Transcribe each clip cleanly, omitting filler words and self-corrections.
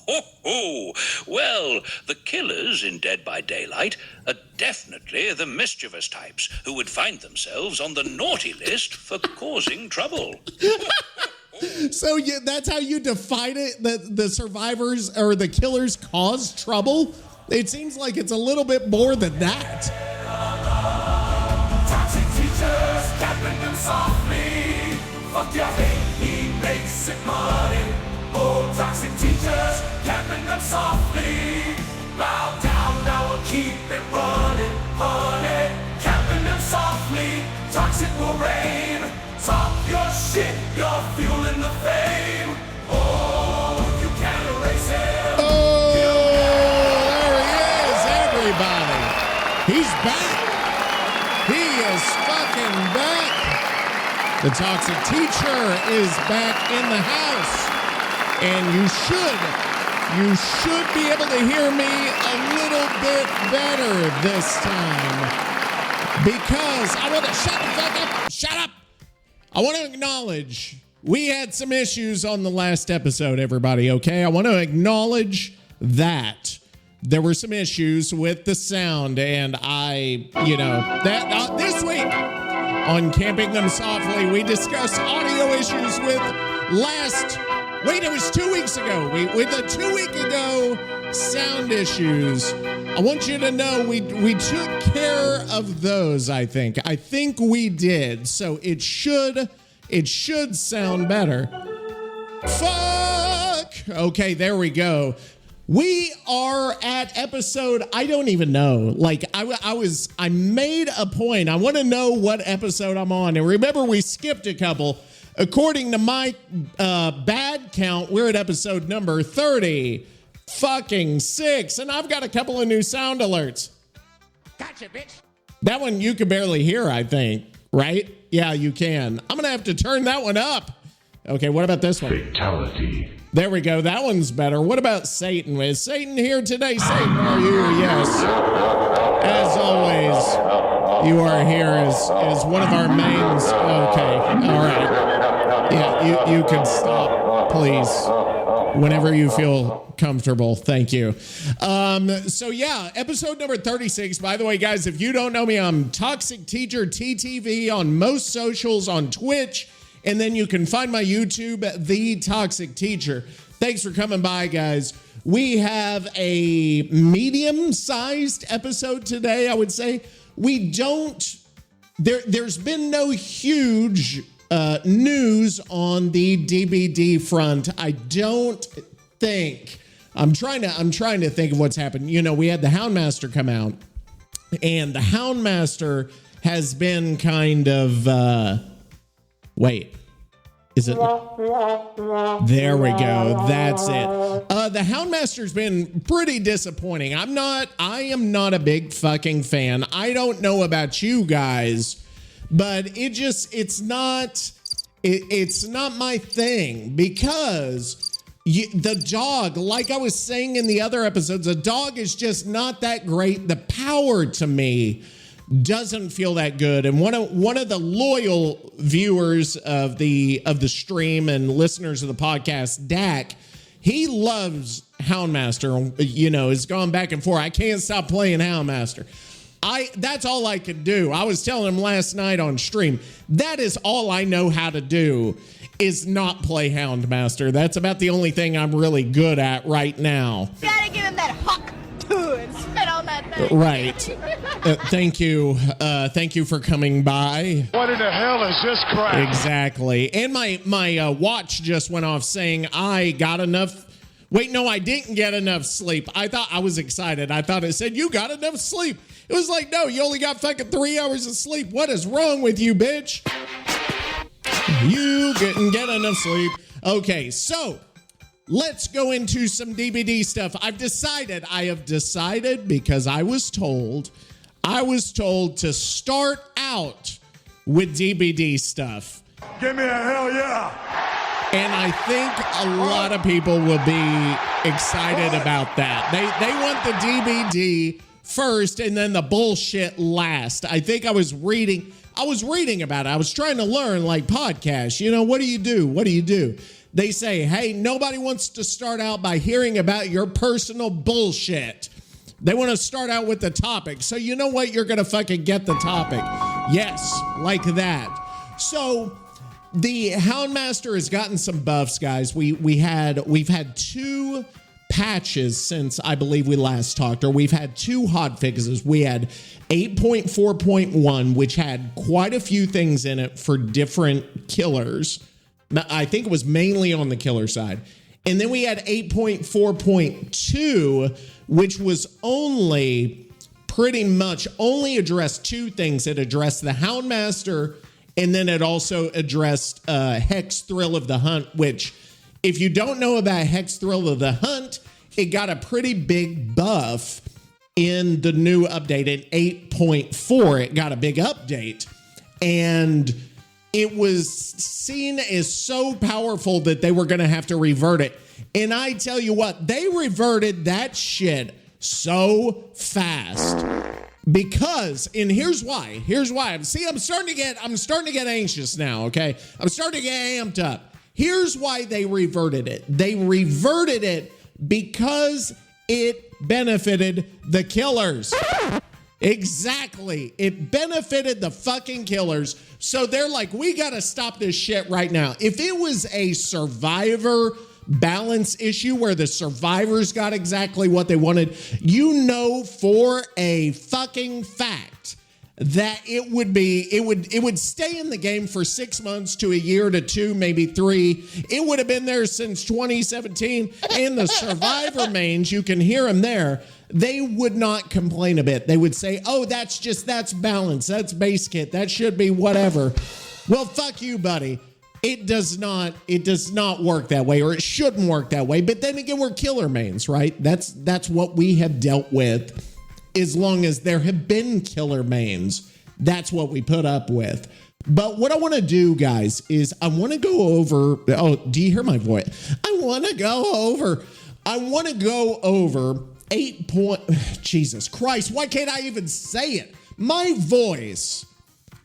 ho, ho. Well, the killers in Dead by Daylight are definitely the mischievous types who would find themselves on the naughty list for causing trouble. So that's how you define it, that the survivors or the killers cause trouble? It seems like it's a little bit more than that. Toxic teachers, tapping them softly. Fuck your hate, he makes it money. Oh, toxic teachers, tapping them softly. Bow down, now we'll keep it running, honey. Capping them softly, toxic will reign. Talk your shit, you're fueling the fame. Oh, you can't erase it. Oh, there he is, everybody. He's back. He is fucking back. The Toxic Teacher is back in the house. And you should be able to hear me a little bit better this time. Because I want to shut the fuck up. Shut up. I want to acknowledge we had some issues on the last episode, everybody, okay? I want to acknowledge that there were some issues with the sound, and this week on Camping Them Softly, we discussed audio issues with it was 2 weeks ago. With the 2 week ago sound issues. I want you to know we took care of those, I think. I think we did. So it should sound better. Fuck! Okay, there we go. We are at episode, I don't even know. Like, I made a point. I want to know what episode I'm on. And remember, we skipped a couple. According to my bad count, we're at episode number 30. Fucking 6, and I've got a couple of new sound alerts. Gotcha, bitch. That one you can barely hear, I think, right? Yeah, you can. I'm gonna have to turn that one up. Okay, what about this one? Fatality. There we go. That one's better. What about Satan? Is Satan here today? Satan, are you? Yes. As always, you are here as one of our mains. Okay, all right. Yeah, you can stop, please. Whenever you feel comfortable. Thank you. So yeah, episode number 36. By the way, guys, if you don't know me, I'm Toxic Teacher TTV on most socials, on Twitch, and then you can find my YouTube, The Toxic Teacher. Thanks for coming by, guys. We have a medium-sized episode today, I would say. There's been no huge news on the DBD front. I don't think. I'm trying to think of what's happened. You know, we had the Houndmaster come out, and the Houndmaster has been kind of is it? There we go. That's it. The Houndmaster's been pretty disappointing. I am not a big fucking fan. I don't know about you guys, but it's not my thing, because the dog, like I was saying in the other episodes, the dog is just not that great. The power to me doesn't feel that good. And one of the loyal viewers of the stream and listeners of the podcast, Dak, he loves Houndmaster. You know, has gone back and forth. I can't stop playing Houndmaster. That's all I could do. I was telling him last night on stream, that is all I know how to do, is not play Houndmaster. That's about the only thing I'm really good at right now. You gotta give him that hawk too and spit on that thing. Right. Thank you. Thank you for coming by. What in the hell is this crap? Exactly. And my watch just went off saying I got enough. Wait, no, I didn't get enough sleep. I thought I was excited. I thought it said you got enough sleep. It was like, no, you only got fucking 3 hours of sleep. What is wrong with you, bitch? You didn't get enough sleep. Okay, so let's go into some DBD stuff. I have decided because I was told to start out with DBD stuff. Give me a hell yeah. And I think a lot of people will be excited about that. They want the DBD first and then the bullshit last. I think I was reading about it. I was trying to learn, like, podcasts. You know, what do you do? They say, hey, nobody wants to start out by hearing about your personal bullshit. They want to start out with the topic. So you know what? You're going to fucking get the topic. Yes, like that. So the Houndmaster has gotten some buffs, guys. We've had 2 patches since I believe we last talked, or we've had 2 hot fixes. We had 8.4.1, which had quite a few things in it for different killers. I think it was mainly on the killer side. And then we had 8.4.2, which was pretty much only addressed 2 things. It addressed the Houndmaster, and then it also addressed Hex Thrill of the Hunt, which, if you don't know about Hex Thrill of the Hunt, it got a pretty big buff in the new update at 8.4. It got a big update, and it was seen as so powerful that they were going to have to revert it. And I tell you what, they reverted that shit so fast. Because, and here's why. See, I'm starting to get anxious now, okay? I'm starting to get amped up. Here's why they reverted it. They reverted it because it benefited the killers. Exactly. It benefited the fucking killers. So they're like, we got to stop this shit right now. If it was a survivor balance issue where the survivors got exactly what they wanted, you know for a fucking fact that it would stay in the game for 6 months to a year to 2, maybe 3. It would have been there since 2017. And the survivor mains, you can hear them there. They would not complain a bit. They would say, oh, that's balance. That's base kit. That should be whatever. Well, fuck you, buddy. It does not work that way, or it shouldn't work that way. But then again, we're killer mains, right? That's what we have dealt with. As long as there have been killer mains, that's what we put up with. But what I want to do, guys, is I want to go over. Oh, do you hear my voice? I want to go over 8 point. Jesus Christ, why can't I even say it? My voice.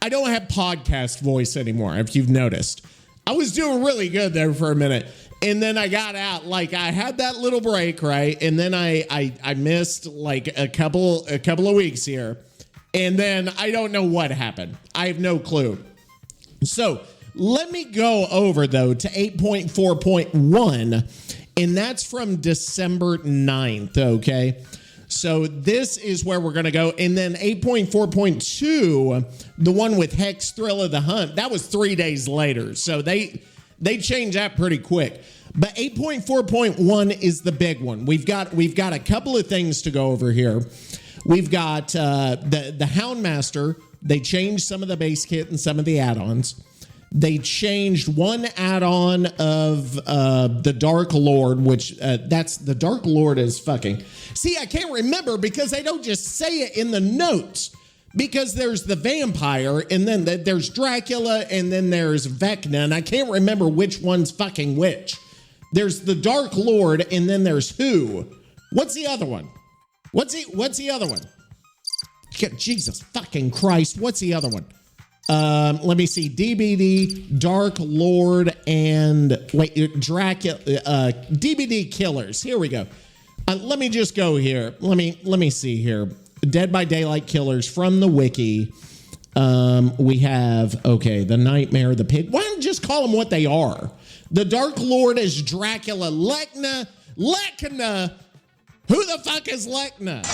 I don't have podcast voice anymore, if you've noticed. I was doing really good there for a minute. And then I got out, like I had that little break, right? And then I missed like a couple of weeks here. And then I don't know what happened. I have no clue. So let me go over though to 8.4.1, and that's from December 9th, okay? So this is where we're going to go. And then 8.4.2, the one with Hex Thrill of the Hunt, that was 3 days later. So they changed that pretty quick. But 8.4.1 is the big one. We've got a couple of things to go over here. We've got the Houndmaster. They changed some of the base kit and some of the add-ons. They changed one add-on of the Dark Lord, which that's the Dark Lord is fucking. See, I can't remember because they don't just say it in the notes. Because there's the vampire, and then there's Dracula, and then there's Vecna, and I can't remember which one's fucking which. There's the Dark Lord, and then there's who? What's the other one? What's the other one? Jesus fucking Christ, what's the other one? Let me see. DBD, Dark Lord, and Dracula, DBD Killers. Here we go. Let me just go here. Let me see here. Dead by Daylight Killers from the wiki. We have, okay, the Nightmare, the Pig. Why don't you just call them what they are? The Dark Lord is Dracula. Lekna. Who the fuck is Lekna?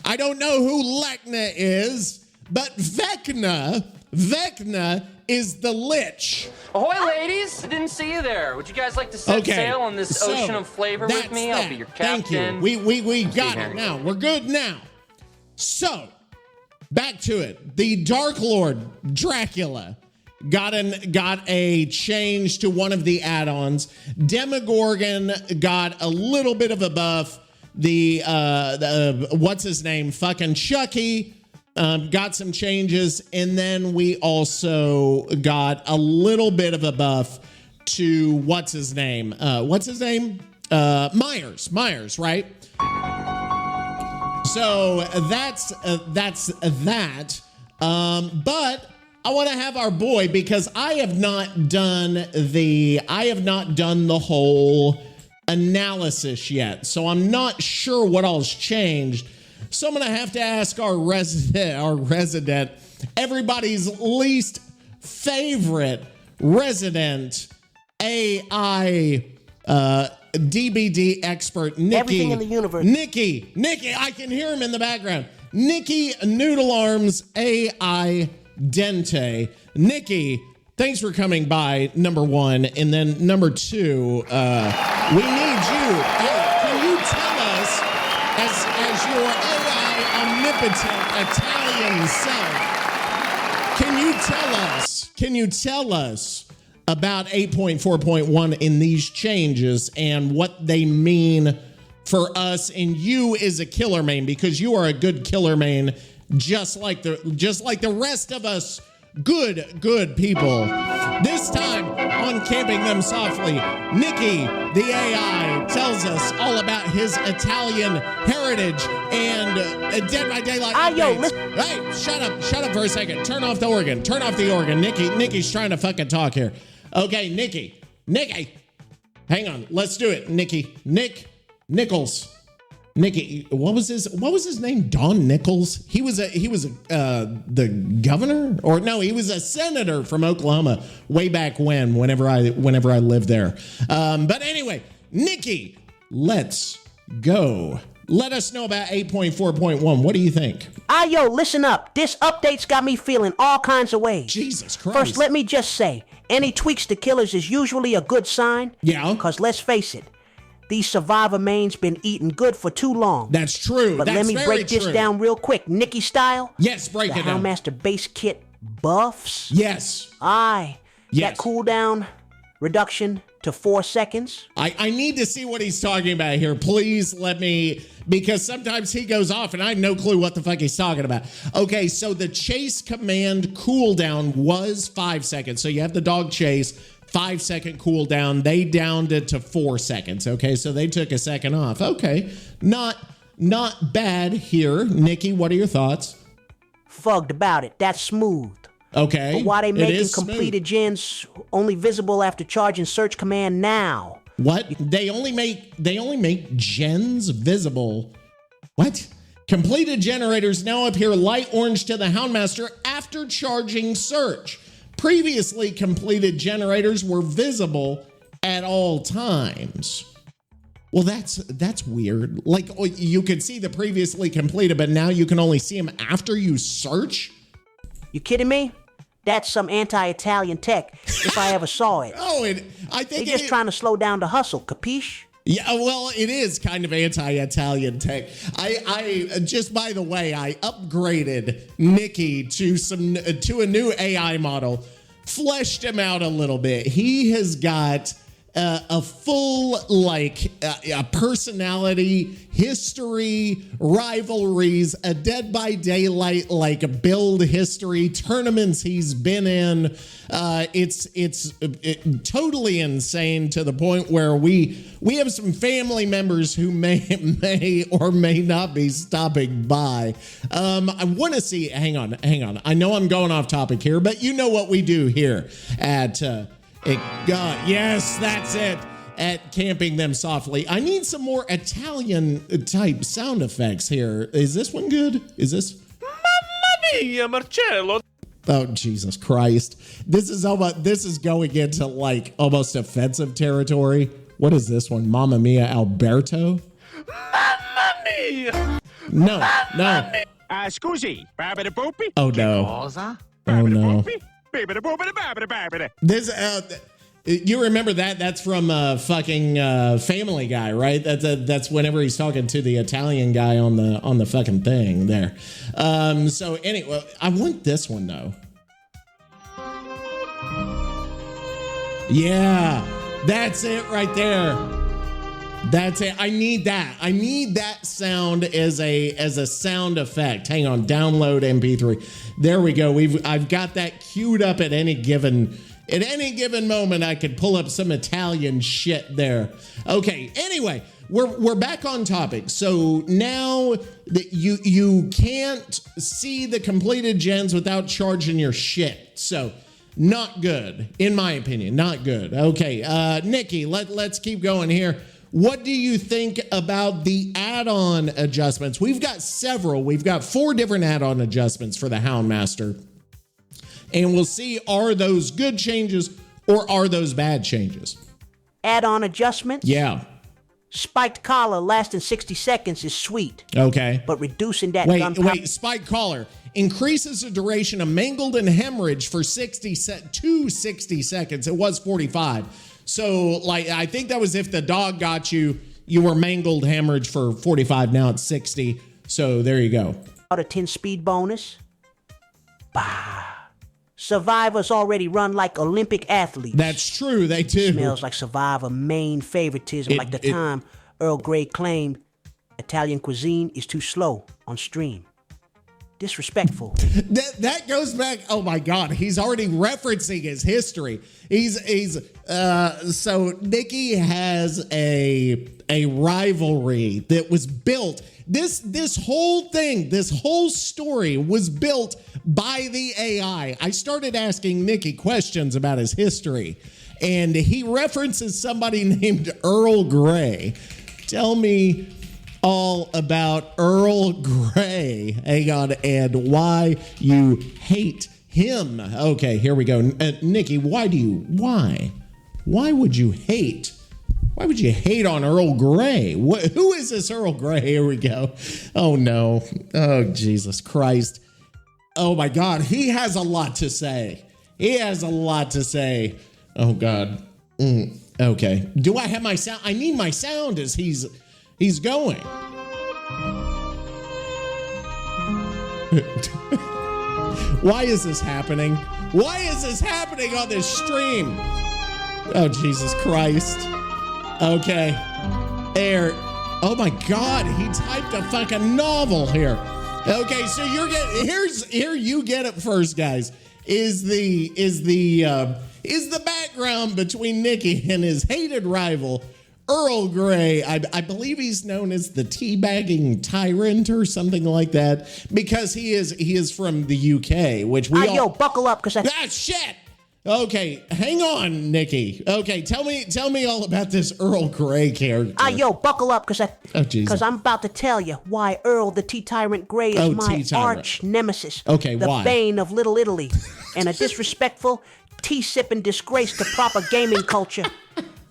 I don't know who Lekna is, but Vecna is the Lich. Ahoy, ladies! I didn't see you there. Would you guys like to set sail on this ocean of flavor with me? I'll be your captain. Thank you. We got it now. We're good now. So, back to it. The Dark Lord, Dracula, got a change to one of the add-ons. Demogorgon got a little bit of a buff. The what's his name? Fucking Chucky got some changes. And then we also got a little bit of a buff to what's his name? Myers, right? So that's that. But have our boy, because I have not done the whole analysis yet. So I'm not sure what all's changed. So I'm going to have to ask our resident, everybody's least favorite resident AI DBD expert, Nikki. Everything in the universe. Nikki, I can hear him in the background. Nikki Noodle Arms AI Dente. Nikki, thanks for coming by, number one. And then number two, we need you. Hey, can you tell us, as your AI omnipotent Italian self, can you tell us about 8.4.1 in these changes and what they mean for us and you as a killer main, because you are a good killer main, just like the rest of us good people. This time on Camping Them Softly, Nikki, the AI, tells us all about his Italian heritage and Dead by Daylight updates. Hey, shut up for a second. Turn off the organ. Nikki's trying to fucking talk here. Okay, Nikki, hang on. Let's do it. Nichols. Nikki, what was his name? Don Nichols. He was the governor, or no, he was a senator from Oklahoma way back whenever I lived there. But anyway, Nikki, let's go. Let us know about 8.4.1. What do you think? Listen up. This update's got me feeling all kinds of ways. Jesus Christ. First, let me just say, any tweaks to killers is usually a good sign. Yeah. Because let's face it, these survivor mains been eating good for too long. That's true. But let me break this down real quick. Nikki style. Yes, break it down. The Houndmaster base kit buffs. Yes. Yes. That cooldown reduction to 4 seconds. I need to see what he's talking about here. Please let me, because sometimes he goes off and I have no clue what the fuck he's talking about. Okay, so the chase command cooldown was 5 seconds. So you have the dog chase, 5 second cooldown. They downed it to 4 seconds. Okay, so they took a second off. Okay, not bad here. Nikki, what are your thoughts? Fugged about it. That's smooth. Okay. But why they making completed gens only visible after charging search command now? What? They only make gens visible. What? Completed generators now appear light orange to the Houndmaster after charging search. Previously, completed generators were visible at all times. Well, that's weird. Like, you could see the previously completed, but now you can only see them after you search? You kidding me? That's some anti-Italian tech, if I ever saw it. I think they're just trying to slow down the hustle, capiche? Yeah, well, it is kind of anti-Italian tech. I just, by the way, I upgraded Nikki to a new AI model, fleshed him out a little bit. He has got a full, a personality, history, rivalries, a Dead by Daylight, a build history, tournaments he's been in. It's totally insane, to the point where we have some family members who may or may not be stopping by. I want to see, hang on. I know I'm going off topic here, but you know what we do here at, yes, that's it. At Camping Them Softly. I need some more Italian type sound effects here. Is this one good? Is this? Mamma mia, Marcello. Oh, Jesus Christ. This is going into almost offensive territory. What is this one? Mamma Mia Alberto? Mamma mia. No. Scusi, babidi boopy? Oh, no. Cosa? Oh, no. Babidi boopity babidi. This, you remember that? That's from fucking Family Guy, right? That's whenever he's talking to the Italian guy on the fucking thing there. So anyway, I want this one though. Yeah, that's it right there. That's it. I need that. I need that sound as a sound effect. Hang on, download MP3. There we go. I've got that queued up at any given At any given moment, I could pull up some Italian shit there. Okay, anyway, we're back on topic. So now that you can't see the completed gens without charging your shit. So not good, in my opinion, not good. Okay, Nikki, let's keep going here. What do you think about the add-on adjustments? We've got several. We've got 4 different add-on adjustments for the Houndmaster. And we'll see, are those good changes or are those bad changes? Add-on adjustments? Yeah. Spiked collar lasting 60 seconds is sweet. Okay. But reducing that spiked collar increases the duration of mangled and hemorrhage for 60 seconds. It was 45. So, like, I think that was if the dog got you, you were mangled hemorrhage for 45. Now it's 60. So there you go. A 10 speed bonus. Bah. Survivors already run like Olympic athletes. That's true, they do. Smells like Survivor main favoritism, like the time Earl Grey claimed Italian cuisine is too slow on stream. Disrespectful. That goes back. Oh my God, he's already referencing his history. So Nikki has a rivalry that was built. This whole thing, this whole story was built by the AI. I started asking Nikki questions about his history, and he references somebody named Earl Grey. Tell me all about Earl Grey. Hang on, and why you hate him. Okay, here we go. Nikki, why would you hate? Why would you hate on Earl Grey? Who is this Earl Grey? Here we go. Oh no. Oh Jesus Christ. Oh my God. He has a lot to say. Oh God. Okay. Do I have my sound? I need my sound as he's going. Why is this happening? Why is this happening on this stream? Oh, Jesus Christ. Okay. There. Oh my God, he typed a fucking novel here. Okay, so you're getting here you get it first, guys. Is the background between Nikki and his hated rival Earl Grey. I believe he's known as the teabagging tyrant or something like that, because he is from the UK, which we yo, buckle up, because shit. Okay, hang on, Nikki. Okay, tell me all about this Earl Grey character. Yo, buckle up, because I'm about to tell you why Earl the Tea Tyrant Grey is my arch nemesis. Okay, the why? bane of Little Italy, and a disrespectful, tea-sipping disgrace to proper gaming culture.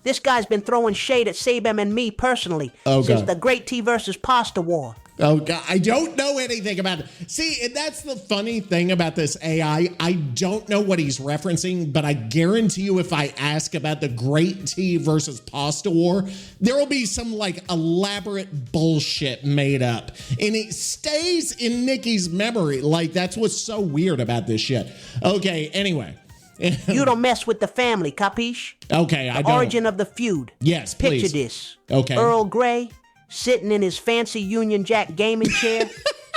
This guy's been throwing shade at Sabem and me personally since the Great Tea versus Pasta War. Oh, God. I don't know anything about it. See, and that's the funny thing about this AI. I don't know what he's referencing, but I guarantee you if I ask about the Great Tea versus Pasta War, there will be some, like, elaborate bullshit made up. And it stays in Nikki's memory. Like, that's what's so weird about this shit. Okay, anyway. You don't mess with the family, capiche? Okay, I don't. The origin of the feud. Yes, please. Picture this. Okay. Earl Grey sitting in his fancy Union Jack gaming chair,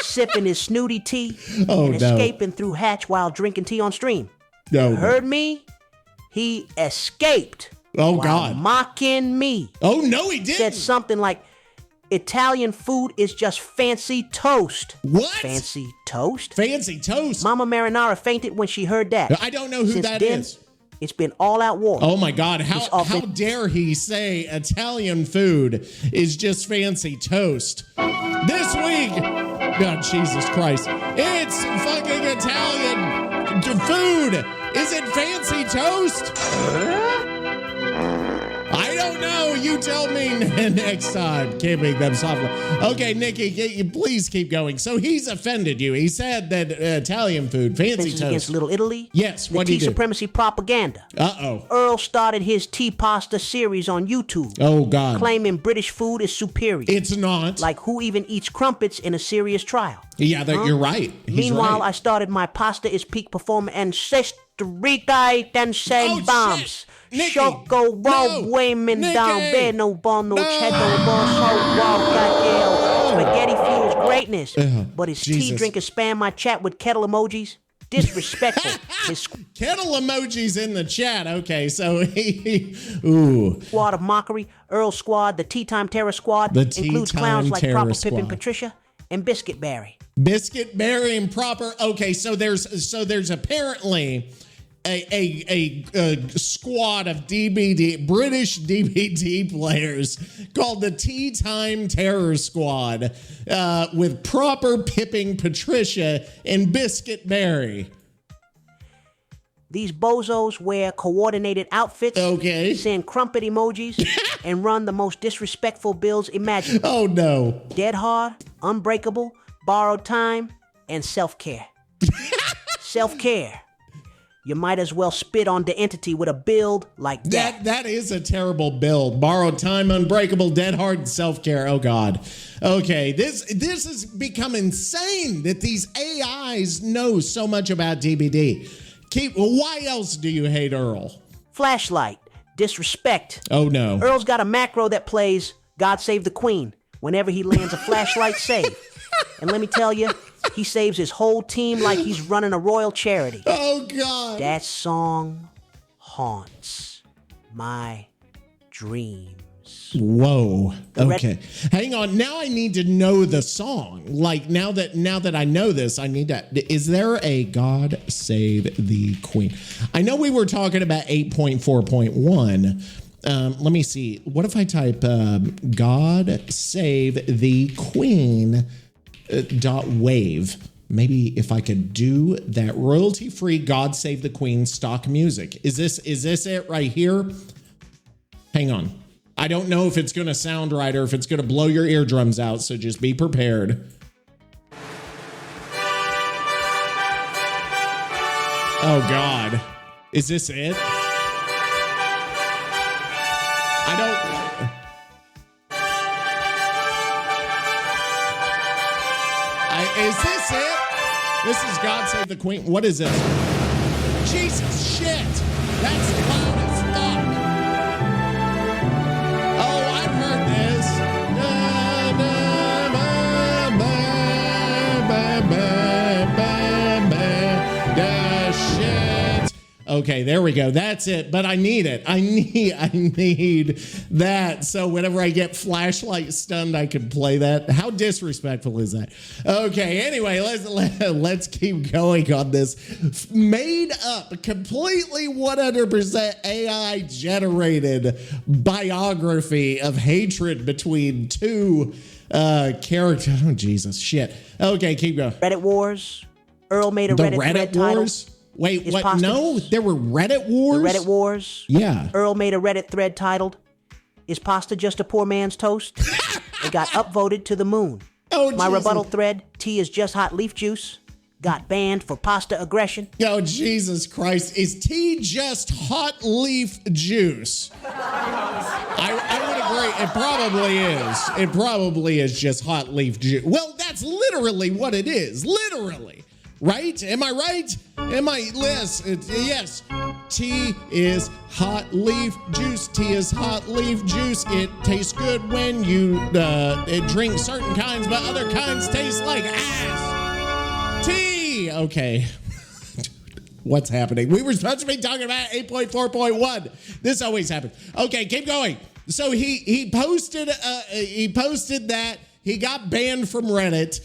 sipping his snooty tea, and escaping through hatch while drinking tea on stream. No. Heard me? He escaped. Oh, while God. mocking me. Oh, no, he didn't. Said something like, Italian food is just fancy toast. What? Fancy toast? Fancy toast? Mama Marinara fainted when she heard that. I don't know who Since that then, is. It's been all-out war. Oh, my God. How dare he say Italian food is just fancy toast? This week, God, Jesus Christ, it's fucking Italian food. Is it fancy toast? I don't know. You tell me next time. Keeping them softly. Okay, Nikki, please keep going. So he's offended you. He said that Italian food, fancy toast. Against Little Italy? Yes, what did he do? Tea supremacy propaganda. Uh-oh. Earl started his tea pasta series on YouTube. Oh, God. Claiming British food is superior. It's not. Like who even eats crumpets in a serious trial? Yeah, you're right. Meanwhile, right. I started my pasta is peak performer and Rica and send bombs. Choco roll women down there, no ball, no cheddar, spaghetti fuels greatness. But his tea drinker spam my chat with kettle emojis. disrespectful. His kettle emojis in the chat. Okay, so ooh. Squad of mockery, Earl Squad, the Tea Time Terror Squad, includes clowns like Proper Pip and Patricia and Biscuit Barry. Biscuit Barry and Proper. Okay, so there's apparently a squad of British DVD players called the Tea Time Terror Squad with Proper Pipping Patricia and Biscuit Barry. These bozos wear coordinated outfits, send crumpet emojis, and run the most disrespectful builds imaginable. Oh, no. Dead Hard, Unbreakable, Borrowed Time, and Self-Care. Self-Care. You might as well spit on the entity with a build like that. That is a terrible build. Borrowed Time, Unbreakable, Dead Hard, and Self-Care. Oh, God. Okay, this has become insane that these AIs know so much about DBD. Why else do you hate Earl? Flashlight. Disrespect. Oh, no. Earl's got a macro that plays God Save the Queen whenever he lands a flashlight save. And let me tell you, he saves his whole team like he's running a royal charity. Oh, God. That song haunts my dreams. Whoa. Okay. Hang on. Now I need to know the song. Like, now that I know this, I need to... Is there a God Save the Queen? I know we were talking about 8.4.1. Let me see. What if I type God Save the Queen... .wave. Maybe if I could do that royalty-free God Save the Queen stock music. Is this it right here? Hang on. I don't know if it's going to sound right or if it's going to blow your eardrums out, so just be prepared. Oh, God. Is this it? I don't... Is this it? This is God Save the Queen. What is this? Jesus shit. That's loud as fuck. Oh, I've heard this. Shit. Okay, there we go. That's it. But I need it. I need that. So whenever I get flashlight stunned, I can play that. How disrespectful is that? Okay, anyway, let's keep going on this made up, completely 100% AI generated biography of hatred between two characters. Oh, Jesus, shit. Okay, keep going. Reddit Wars. Earl made a Reddit thread Wars? titled... Wait, what? No, there were Reddit Wars? The Reddit Wars. Yeah. Earl made a Reddit thread titled, "Is pasta just a poor man's toast?" It got upvoted to the moon. Oh, My Jesus. rebuttal thread, "Tea is just hot leaf juice," got banned for pasta aggression. Oh, Jesus Christ. Is tea just hot leaf juice? I would agree. It probably is. It probably is just hot leaf juice. Well, that's literally what it is. Literally. Right? Am I right? Yes. Tea is hot leaf juice. Tea is hot leaf juice. It tastes good when you drink certain kinds, but other kinds taste like ass. Tea. Okay. What's happening? We were supposed to be talking about 8.4.1. This always happens. Okay, keep going. So he posted that. He got banned from Reddit.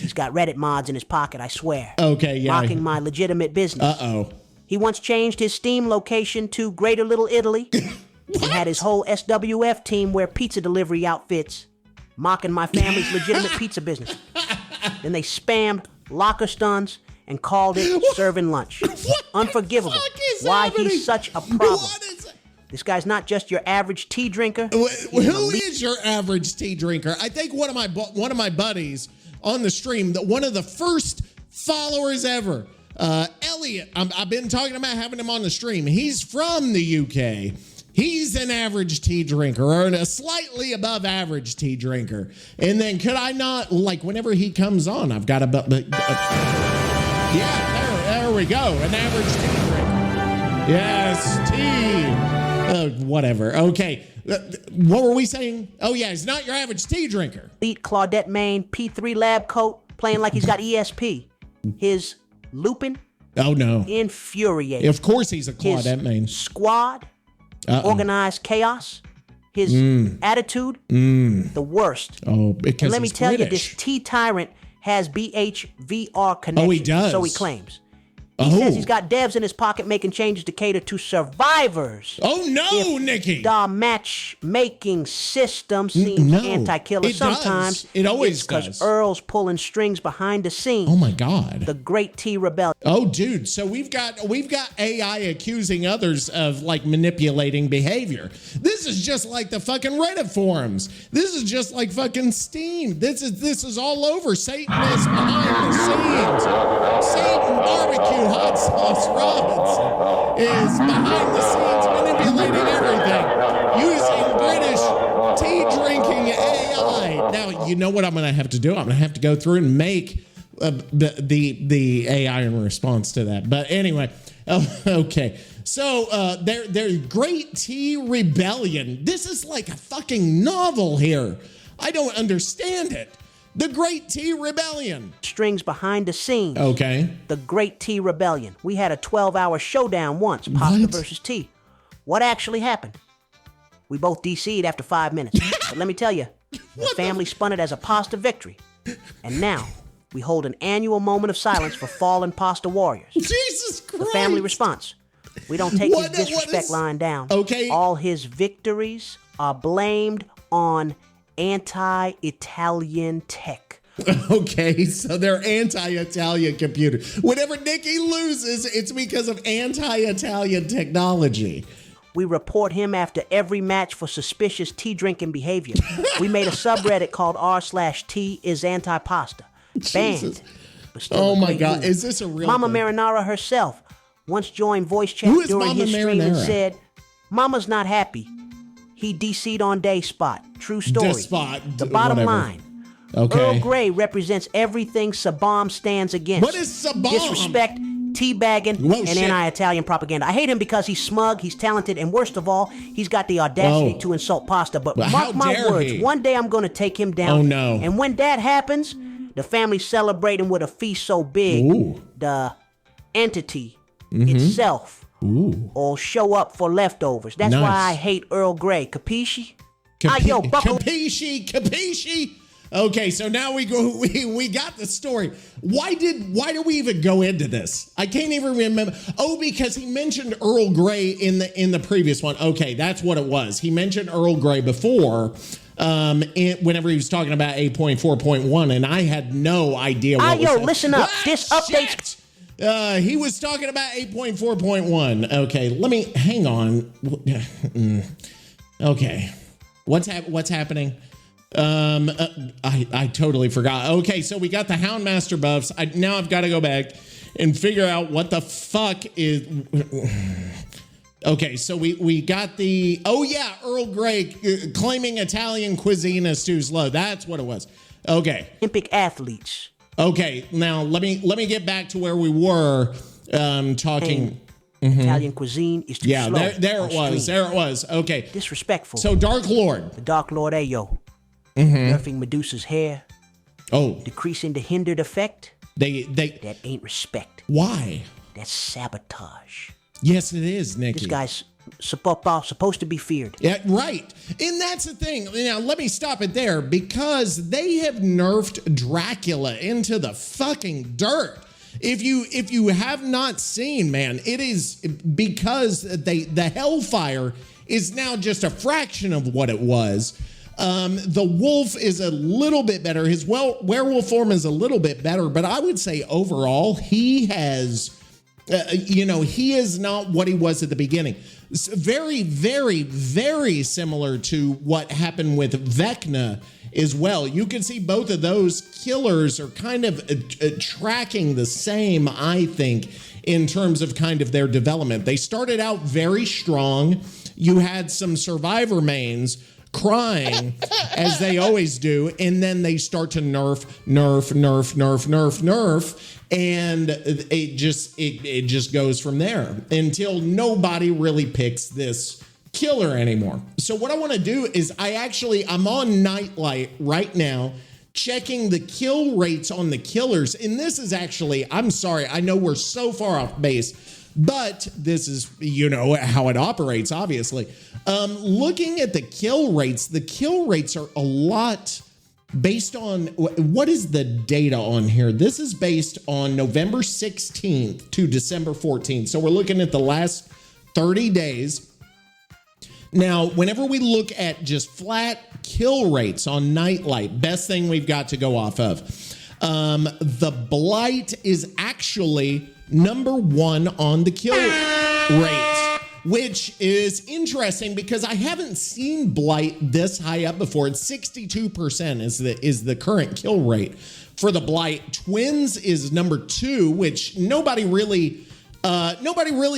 He's got Reddit mods in his pocket, I swear. Okay, yeah. Mocking my legitimate business. Uh-oh. He once changed his Steam location to Greater Little Italy and had his whole SWF team wear pizza delivery outfits, mocking my family's legitimate pizza business. Then they spammed locker stuns and called it serving lunch. Unforgivable. Why he's such a problem. This guy's not just your average tea drinker. Who is your average tea drinker? I think one of my buddies on the stream, one of the first followers ever, Elliot. I've been talking about having him on the stream. He's from the UK. He's an average tea drinker, or a slightly above average tea drinker. And then could I not, like, whenever he comes on, I've got yeah, there we go, an average tea drinker. Yes, tea. Whatever. Okay. What were we saying? Oh, yeah, he's not your average tea drinker. Elite Claudette Main P3 lab coat playing like he's got ESP. His Lupin. Oh, no. Infuriating. Of course he's a Claudette main. Squad. Organized chaos. His attitude. The worst. Oh, because and let me tell you, British. this T-Tyrant has BHVR connection. Oh, he does? So he claims. He says he's got devs in his pocket making changes to cater to survivors. Oh, no, Nikki. The matchmaking system seems anti-killer. Sometimes it always because does. Earl's pulling strings behind the scenes. Oh, my God. The Great T Rebellion. Oh, dude. So we've got AI accusing others of like manipulating behavior. This is just like the fucking Reddit forums. This is just like fucking Steam. This is all over. Satan is behind the scenes. Satan barbecue hot sauce Robinson is behind the scenes manipulating everything using British tea drinking AI. Now, you know what I'm going to have to do? I'm going to have to go through and make the AI in response to that. But anyway, okay. So there's Great Tea Rebellion. This is like a fucking novel here. I don't understand it. The Great Tea Rebellion. Strings behind the scenes. Okay. The Great Tea Rebellion. We had a 12-hour showdown once, pasta versus tea. What actually happened? We both DC'd after 5 minutes. But let me tell you, the family spun it as a pasta victory. And now, we hold an annual moment of silence for fallen pasta warriors. Jesus Christ. The family response. We don't take his disrespect lying down. Okay. All his victories are blamed on anti-Italian tech. Okay, so they're anti-Italian computer. Whenever Nikki loses, it's because of anti-Italian technology. We report him after every match for suspicious tea drinking behavior. We made a subreddit called r/T is anti-pasta. Banned. But still oh my great God, news. is this a real Mama thing? Marinara herself once joined voice chat Who is during Mama his stream and Marinara? said, Mama's not happy. He DC'd on day spot. True story. The bottom whatever. line. Okay. Earl Grey represents everything Sabam stands against. What is Sabam? Disrespect, teabagging, and anti-Italian propaganda. I hate him because he's smug, he's talented, and worst of all, he's got the audacity to insult pasta. But mark my words, one day I'm going to take him down. Oh, no. And when that happens, the family's celebrating with a feast so big, the entity itself will show up for leftovers. That's why I hate Earl Grey. Capisci? Yo, buckle. Capisci. Okay, so now we got the story. Why do we even go into this? I can't even remember. Oh, because he mentioned Earl Grey in the previous one. Okay, that's what it was. He mentioned Earl Grey before, whenever he was talking about 8.4.1, and I had no idea what was listen up. This update's... he was talking about 8.4.1. Okay, let me hang on. Okay, what's happening? I totally forgot. Okay, so we got the Houndmaster buffs. Now I've got to go back and figure out what the fuck is. Okay, so we got the Earl Grey claiming Italian cuisine as too slow. That's what it was. Okay, Olympic athletes. Okay, now let me get back to where we were talking. Italian cuisine is too slow. Yeah, there it was. Okay. Disrespectful. So Dark Lord. The Dark Lord Ayo. Nerfing Medusa's hair. Oh. Decreasing the hindered effect. That ain't respect. Why? That's sabotage. Yes, it is, Nikki. This guy's supposed to be feared. Yeah, right. And that's the thing. Now, let me stop it there because they have nerfed Dracula into the fucking dirt. If you have not seen, man, it is because the Hellfire is now just a fraction of what it was. The wolf is a little bit better. His werewolf form is a little bit better, but I would say overall he has, he is not what he was at the beginning. It's very, very, very similar to what happened with Vecna as well. You can see both of those killers are kind of tracking the same, I think, in terms of kind of their development. They started out very strong. You had some survivor mains crying as they always do, and then they start to nerf, and it just goes from there until nobody really picks this killer anymore. So what I want to do is I'm on Nightlight right now checking the kill rates on the killers. And this is actually, I'm sorry, I know we're so far off base, but this is, how it operates, obviously. Looking at the kill rates are a lot based on, what is the data on here? This is based on November 16th to December 14th. So we're looking at the last 30 days. Now, whenever we look at just flat kill rates on Nightlight, best thing we've got to go off of, the Blight is actually number 1 on the kill rates, which is interesting because I haven't seen Blight this high up before. It's 62% is the current kill rate for the Blight. Twins is number 2, which nobody really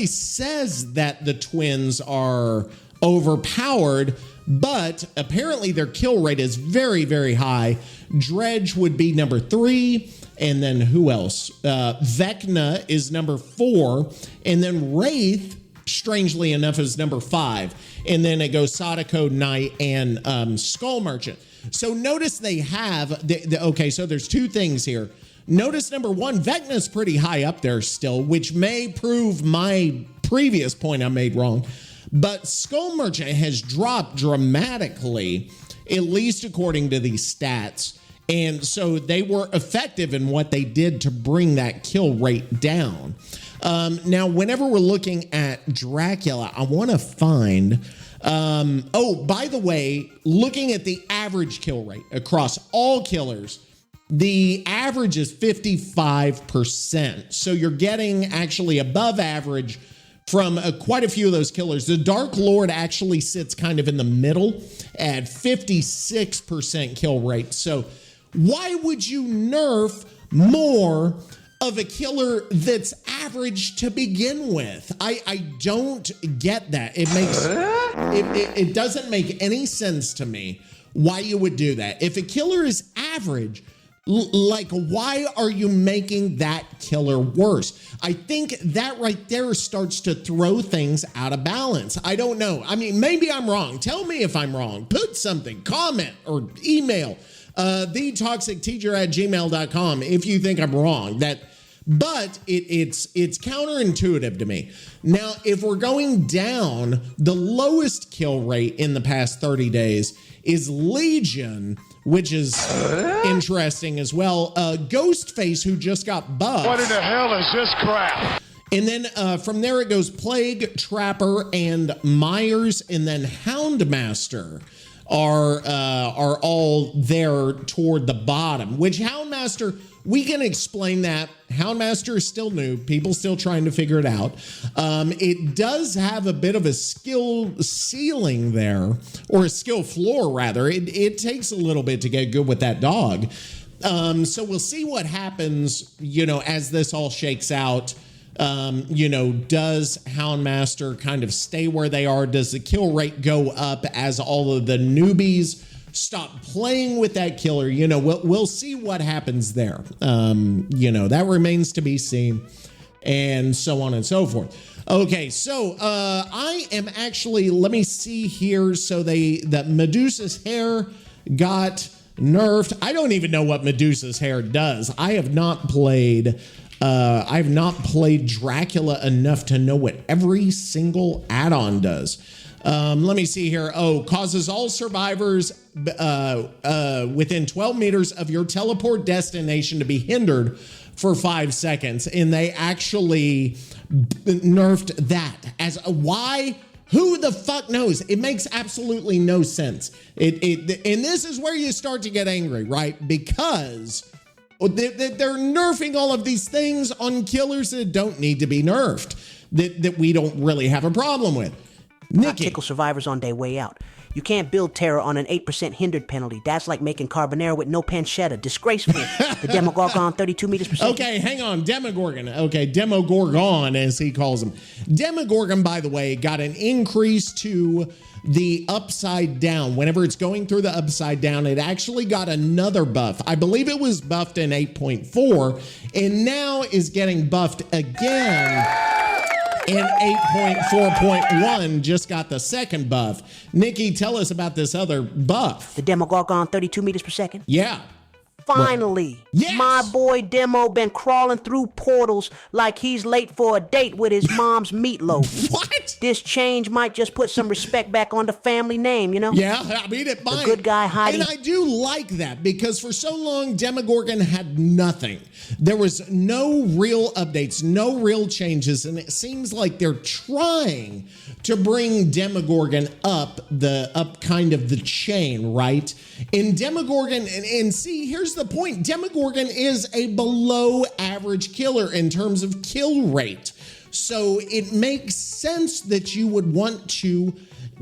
says that the Twins are overpowered, but apparently their kill rate is very, very high. Dredge would be number 3, and then who else? Vecna is number 4, and then Wraith, strangely enough, is number 5, and then it goes Sadako, Knight, and Skull Merchant. So notice they have, okay, so there's 2 things here. Notice number 1, Vecna's pretty high up there still, which may prove my previous point I made wrong. But Skull Merchant has dropped dramatically, at least according to these stats. And so they were effective in what they did to bring that kill rate down. Now, whenever we're looking at Dracula, I want to find... by the way, looking at the average kill rate across all killers, the average is 55%. So you're getting actually above average from quite a few of those killers. The Dark Lord actually sits kind of in the middle at 56% kill rate. So why would you nerf more of a killer that's average to begin with? I don't get that. It doesn't make any sense to me why you would do that. If a killer is average, why are you making that killer worse? I think that right there starts to throw things out of balance. I don't know. I mean, maybe I'm wrong. Tell me if I'm wrong. Put something, comment, or email TheToxicTeacher@gmail.com if you think I'm wrong. But it's counterintuitive to me. Now, if we're going down, the lowest kill rate in the past 30 days is Legion, which is interesting as well. Ghostface, who just got buffed. What in the hell is this crap? And then from there it goes Plague, Trapper, and Myers, and then Houndmaster are all there toward the bottom. Which Houndmaster, we can explain that. Houndmaster is still new. People still trying to figure it out. It does have a bit of a skill ceiling there, or a skill floor rather. It takes a little bit to get good with that dog. So we'll see what happens, as this all shakes out. Does Houndmaster kind of stay where they are? Does the kill rate go up as all of the newbies stop playing with that killer? We'll see what happens there. That remains to be seen, and so on and so forth. Okay, so I am actually, let me see here. So that Medusa's hair got nerfed. I don't even know what Medusa's hair does. I have not played Dracula enough to know what every single add-on does. Let me see here. Causes all survivors within 12 meters of your teleport destination to be hindered for 5 seconds. And they actually nerfed that. Why? Who the fuck knows? It makes absolutely no sense. And this is where you start to get angry, right? Because they're nerfing all of these things on killers that don't need to be nerfed, that we don't really have a problem with. Nikki. Tickle survivors on their way out. You can't build terror on an 8% hindered penalty. That's like making carbonara with no pancetta. Disgraceful. The Demogorgon 32 meters per second. Okay, hang on. Demogorgon. Okay, Demogorgon, as he calls him. Demogorgon, by the way, got an increase to the upside down. Whenever it's going through the upside down, it actually got another buff. I believe it was buffed in 8.4, and now is getting buffed again. And 8.4.1 just got the second buff. Nikki, tell us about this other buff. The Demogorgon 32 meters per second? Yeah. Finally, yes. My boy Demo been crawling through portals like he's late for a date with his mom's meatloaf. What? This change might just put some respect back on the family name, you know? Yeah, I mean, it might. The good guy Heidi. And I do like that because for so long, Demogorgon had nothing. There was no real updates, no real changes, and it seems like they're trying to bring Demogorgon up kind of the chain, right? In Demogorgon, and see, here's the point. Demogorgon is a below average killer in terms of kill rate. So it makes sense that you would want to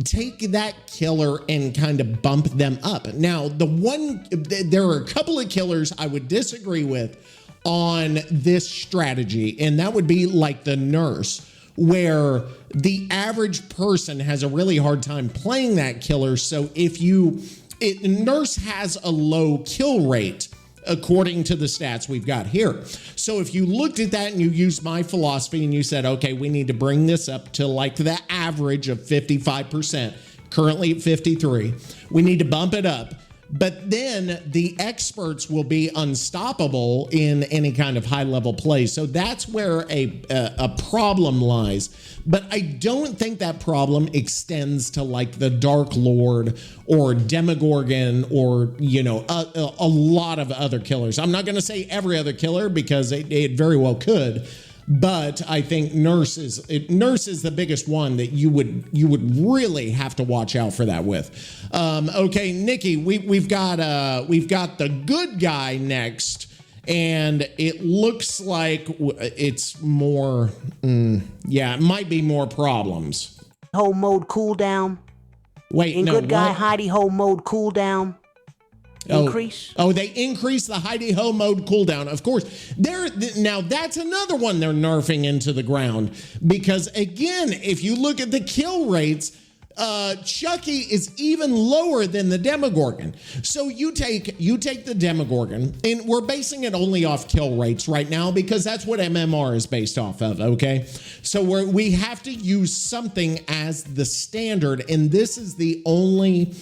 take that killer and kind of bump them up. Now, there are a couple of killers I would disagree with on this strategy, and that would be like the nurse, where the average person has a really hard time playing that killer. So nurse has a low kill rate according to the stats we've got here. So if you looked at that and you used my philosophy and you said, okay, we need to bring this up to like the average of 55%, currently at 53, we need to bump it up. But then the experts will be unstoppable in any kind of high-level play. So that's where a problem lies. But I don't think that problem extends to like the Dark Lord or Demogorgon or, a lot of other killers. I'm not going to say every other killer because it very well could. But I think Nurse is the biggest one that you would really have to watch out for that with. Okay, Nikki, we've got the good guy next, and it looks like it's more. It might be more problems. Whole mode cooldown. Wait, in no, good guy what? Heidi Ho mode cooldown. Increase. Oh, they increase the Heidi Ho mode cooldown. Of course, now that's another one they're nerfing into the ground because again, if you look at the kill rates, Chucky is even lower than the Demogorgon. So you take the Demogorgon, and we're basing it only off kill rates right now because that's what MMR is based off of. Okay, so we have to use something as the standard, and this is the only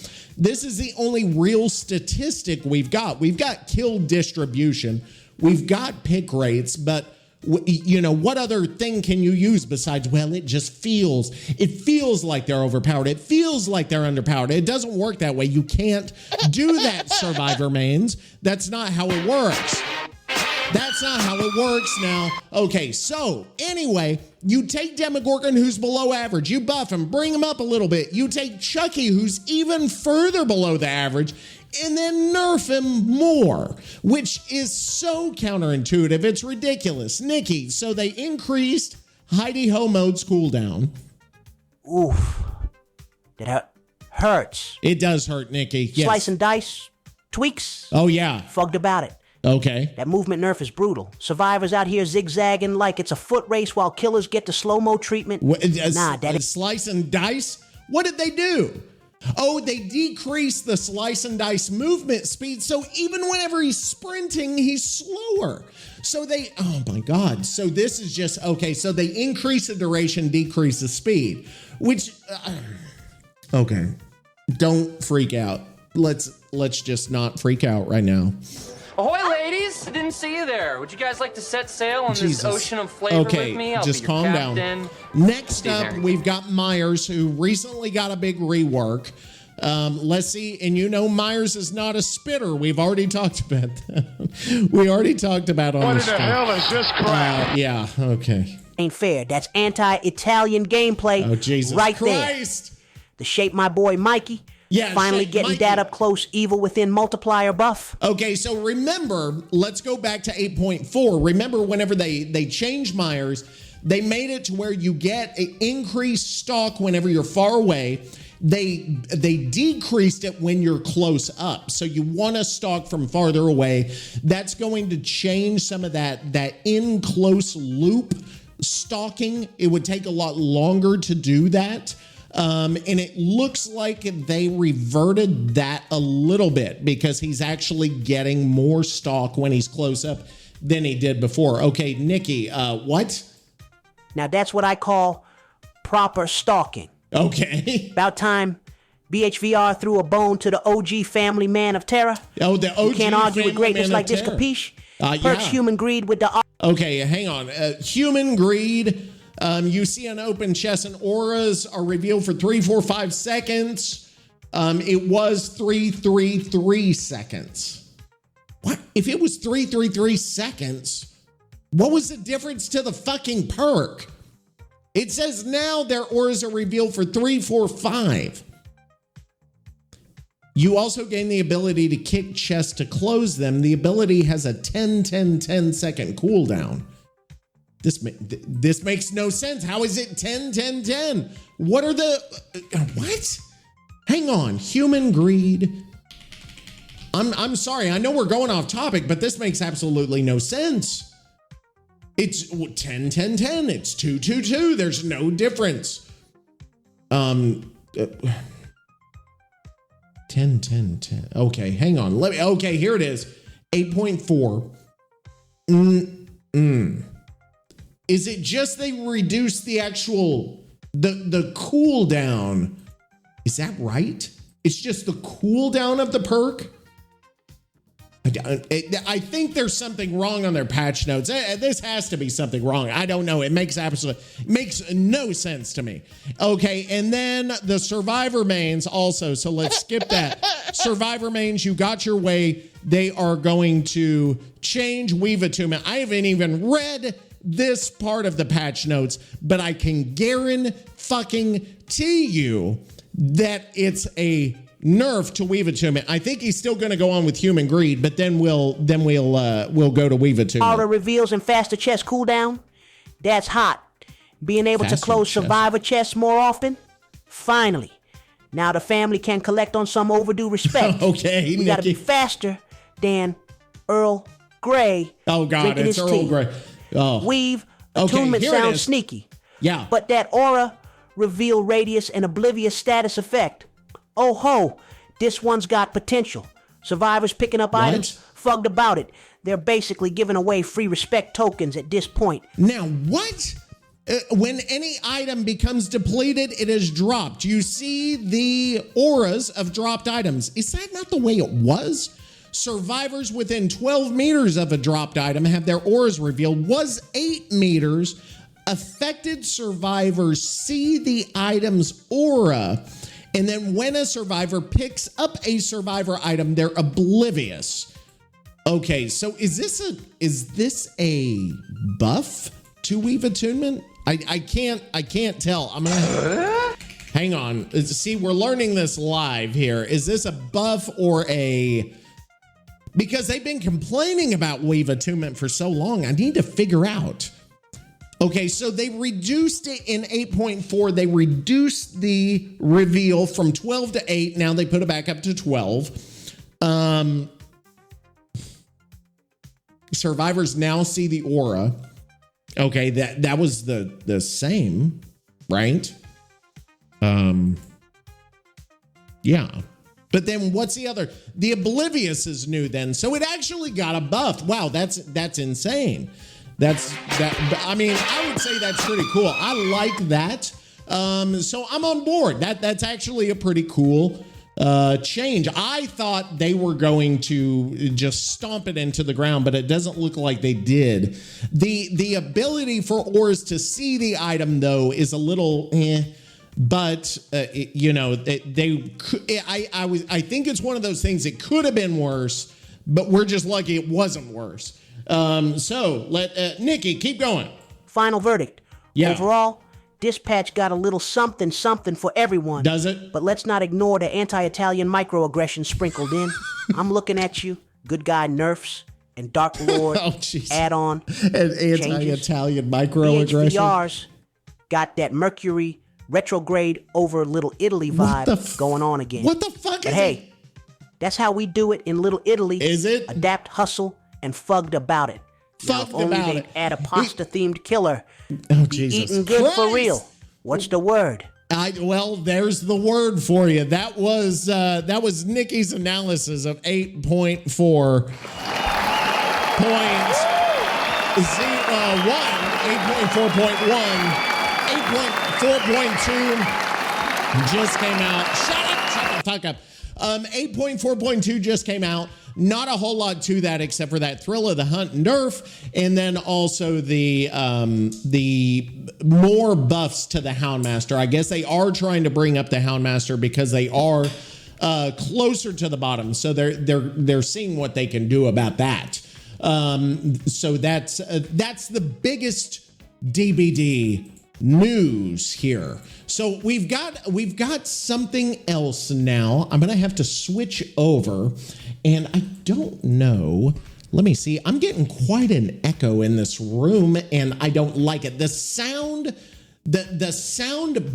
real statistic we've got. We've got kill distribution, we've got pick rates, but what other thing can you use besides, well, it feels like they're overpowered. It feels like they're underpowered. It doesn't work that way. You can't do that, Survivor mains. That's not how it works. That's not how it works now. Okay, so anyway, you take Demogorgon, who's below average. You buff him, bring him up a little bit. You take Chucky, who's even further below the average, and then nerf him more, which is so counterintuitive. It's ridiculous. Nikki, so they increased Heidi Ho mode's cooldown. Oof. That hurts. It does hurt, Nikki. Yes. Slice and dice, tweaks. Oh, yeah. Fugged about it. Okay. That movement nerf is brutal. Survivors out here zigzagging like it's a foot race while killers get the slow-mo treatment. Slice and dice? What did they do? Oh, they decreased the slice and dice movement speed, so even whenever he's sprinting, he's slower. So oh my God. So this is just, okay, so they increase the duration, decrease the speed, which, okay, don't freak out. Let's just not freak out right now. Ahoy, ladies! I didn't see you there. Would you guys like to set sail on this ocean of flavor with me? I'll just be your calm captain. down. Next up, we've got Myers, who recently got a big rework. Let's see, and Myers is not a spitter. We've already talked about that. We already talked about on What the in the hell is this crap? Yeah, okay. Ain't fair. That's anti-Italian gameplay. Oh, Jesus right Christ. There. The shape my boy Mikey. Yeah, finally getting Mikey. that up close, evil within multiplier buff. Okay, so remember, let's go back to 8.4. Remember, whenever they changed Myers, they made it to where you get an increased stock whenever you're far away. They decreased it when you're close up. So you want to stalk from farther away. That's going to change some of that in close loop stalking. It would take a lot longer to do that. And it looks like they reverted that a little bit because he's actually getting more stalk when he's close up than he did before. Okay, Nikki, what? Now that's what I call proper stalking. Okay. About time BHVR threw a bone to the OG family man of terror. Oh, the OG. You can't argue with greatness like this, terror. capiche? Perks human greed with the... Okay, hang on. Human greed. You see an open chest and auras are revealed for 3, 4, 5 seconds. It was 333 seconds. What? If it was 333 seconds, what was the difference to the fucking perk? It says now their auras are revealed for 3, 4, 5. You also gain the ability to kick chests to close them. The ability has a 10 second cooldown. This makes no sense. How is it 10? What are the... What? Hang on. Human greed. I'm sorry. I know we're going off topic, but this makes absolutely no sense. It's 10. It's 2. There's no difference. 10. Okay, hang on. Okay, here it is. 8.4. Is it just they reduced the actual the cooldown? Is that right? It's just the cooldown of the perk? I think there's something wrong on their patch notes. This has to be something wrong. I don't know. It makes no sense to me. Okay, and then the Survivor mains also. So let's skip that. Survivor mains, you got your way. They are going to change Weave Attunement. I haven't even read this part of the patch notes, but I can guarantee you that it's a nerf to Weave Attunement. I think he's still going to go on with Human Greed, but then we'll go to Weave Attunement. Aura reveals and faster chest cooldown. That's hot. Being able to close Survivor chests more often. Finally, now the family can collect on some overdue respect. Okay, we got to be faster than Earl Grey. Oh God, it's Earl Grey. Oh. Weave Attunement sounds sneaky. Yeah, but that aura reveal radius and oblivious status effect. Oh ho, this one's got potential. Survivors picking up items, fugged about it. They're basically giving away free respect tokens at this point. Now what? When any item becomes depleted, it is dropped. You see the auras of dropped items. Is that not the way it was? Survivors within 12 meters of a dropped item have their auras revealed. Was 8 meters. Affected survivors see the item's aura. And then when a survivor picks up a survivor item, they're oblivious. Okay, so is this a buff to Weave Attunement? I can't tell. I'm gonna hang on. See, we're learning this live here. Is this a buff or a... Because they've been complaining about Weave Attunement for so long. I need to figure out. Okay, so they reduced it in 8.4. They reduced the reveal from 12 to 8. Now they put it back up to 12. Survivors now see the aura. Okay, that was the same, right? Yeah. But then what's the other? The Oblivious is new then. So it actually got a buff. Wow, that's insane. I mean, I would say that's pretty cool. I like that. So I'm on board. That's actually a pretty cool change. I thought they were going to just stomp it into the ground, but it doesn't look like they did. The ability for auras to see the item though is a little but I think it's one of those things. It could have been worse, but we're just lucky it wasn't worse. So let Nikki keep going. Final verdict. Yeah. Overall, Dispatch got a little something for everyone. Does it? But let's not ignore the anti-Italian microaggressions sprinkled in. I'm looking at you, good guy nerfs and Dark Lord add-on and anti-Italian microaggression. HVRs got that Mercury retrograde over Little Italy vibe going on again. What the fuck is it? That's how we do it in Little Italy. Is it? Adapt, hustle, and fugged about it. Now, if only they'd add a pasta-themed killer. Oh, Jesus eating good Christ. for real. What's the word? Well, there's the word for you. That was Nikki's analysis of 8.4 points. 8.4.1, 8.4.2 just came out. Shut up, fuck up. 8.4.2 just came out. Not a whole lot to that except for that thrill of the hunt and nerf, and then also the more buffs to the Houndmaster. I guess they are trying to bring up the Houndmaster because they are closer to the bottom, so they're seeing what they can do about that. So that's the biggest DBD news here. So we've got something else now. I'm gonna have to switch over, and I don't know. Let me see. I'm getting quite an echo in this room, and I don't like it. The sound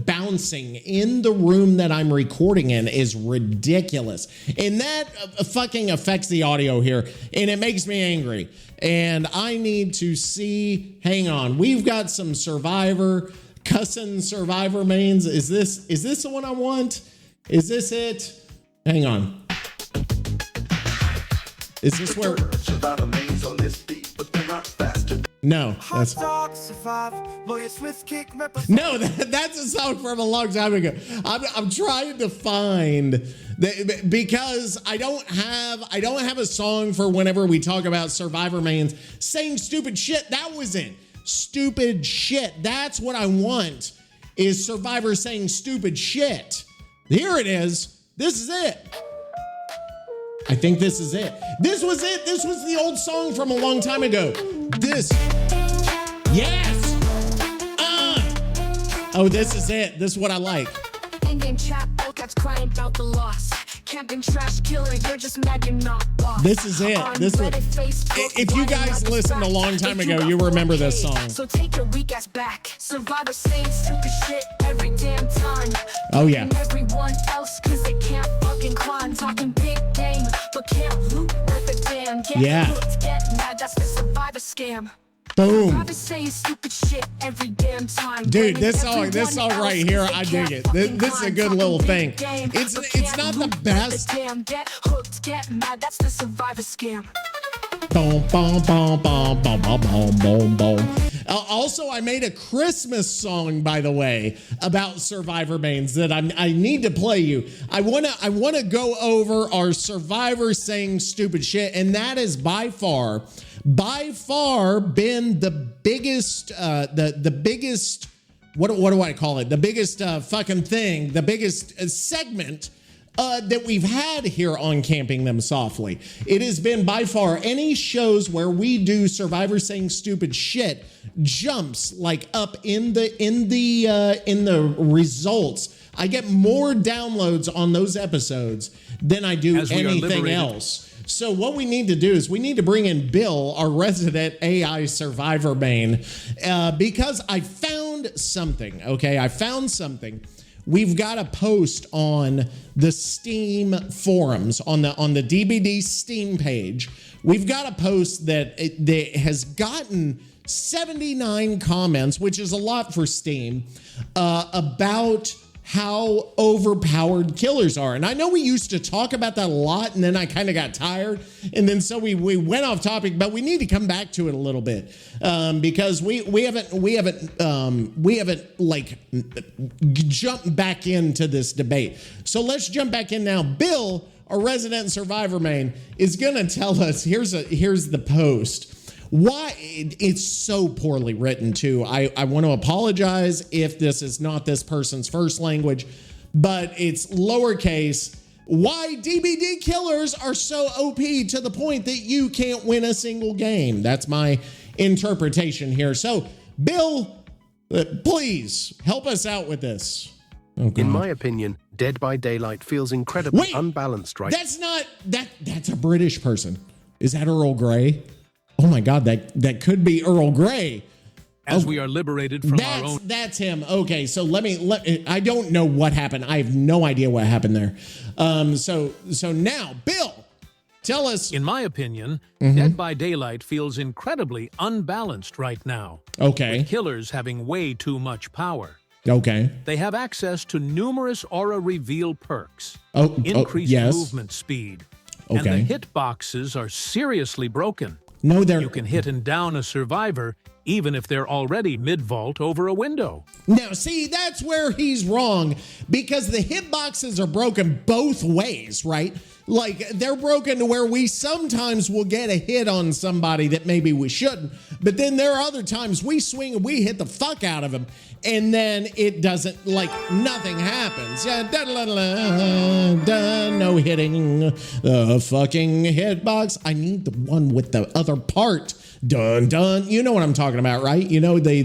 bouncing in the room that I'm recording in is ridiculous, and that fucking affects the audio here, and it makes me angry. And I need to see. Hang on, we've got some Survivor mains. Is this the one I want? Is this it? Hang on. Is this where? No, that's a song from a long time ago. I'm trying to find because I don't have a song for whenever we talk about Survivor mains saying stupid shit. That was it. Stupid shit. That's what I want, is Survivor saying stupid shit. Here it is. This is it. I think this is it. This was it. This was the old song from a long time ago. This. Yes. Oh, this is it. This is what I like. In-game chat, all cats crying about the loss. Camping trash killer, you're just mad you're not lost. This is it. This one. If you guys listened a long time ago, you remember this song. So take your weak ass back. Survivor saying stupid shit every damn time. Oh yeah. And everyone else, cause they can't fucking climb. Talking big game, but can't loot with a damn. Yeah. Hooked, get mad, that's the Survivor scam. Boom. Dude, this song right here, I dig it. This is a good little thing. It's not the best. Get hooked, get mad, that's the Survivor scam. Boom, boom, boom, boom, boom, boom, boom, boom. Also, I made a Christmas song, by the way, about Survivor mains that I need to play you. I wanna go over our Survivor saying stupid shit, and that is by far been the biggest the biggest what do I call it? The biggest fucking thing, the biggest segment that we've had here on Camping Them Softly. It has been by far any shows where we do Survivor saying stupid shit jumps like up in the results. I get more downloads on those episodes than I do anything else. So what we need to do is we need to bring in Bill, our resident AI Survivor main, because I found something, okay? I found something. We've got a post on the Steam forums, on the DBD Steam page. We've got a post that has gotten 79 comments, which is a lot for Steam, about how overpowered killers are. And I know we used to talk about that a lot, and then I kind of got tired, and then so we went off topic, but we need to come back to it a little bit, because we haven't like jumped back into this debate. So let's jump back in now. Bill, our resident Survivor main, is gonna tell us, here's the post. Why it's so poorly written too. I want to apologize if this is not this person's first language, but it's lowercase. Why DBD killers are so OP to the point that you can't win a single game. That's my interpretation here. So, Bill, please help us out with this. Okay. In my opinion, Dead by Daylight feels incredibly unbalanced right now. That's a British person. Is that Earl Grey? Oh my God, that could be Earl Grey. As we are liberated from our own. That's him. Okay, so let me. I don't know what happened. I have no idea what happened there. So now, Bill, tell us. In my opinion, Dead by Daylight feels incredibly unbalanced right now. Okay. With killers having way too much power. Okay. They have access to numerous aura reveal perks. Increased movement speed. Okay. And the hitboxes are seriously broken. No, they're... You can hit and down a survivor even if they're already mid-vault over a window. Now, see, that's where he's wrong, because the hitboxes are broken both ways, right? Like, they're broken to where we sometimes will get a hit on somebody that maybe we shouldn't, but then there are other times we swing and we hit the fuck out of them, and then it doesn't, like, nothing happens. Yeah, no hitting the fucking hitbox. I need the one with the other part. Dun dun, you know what I'm talking about, right? You know the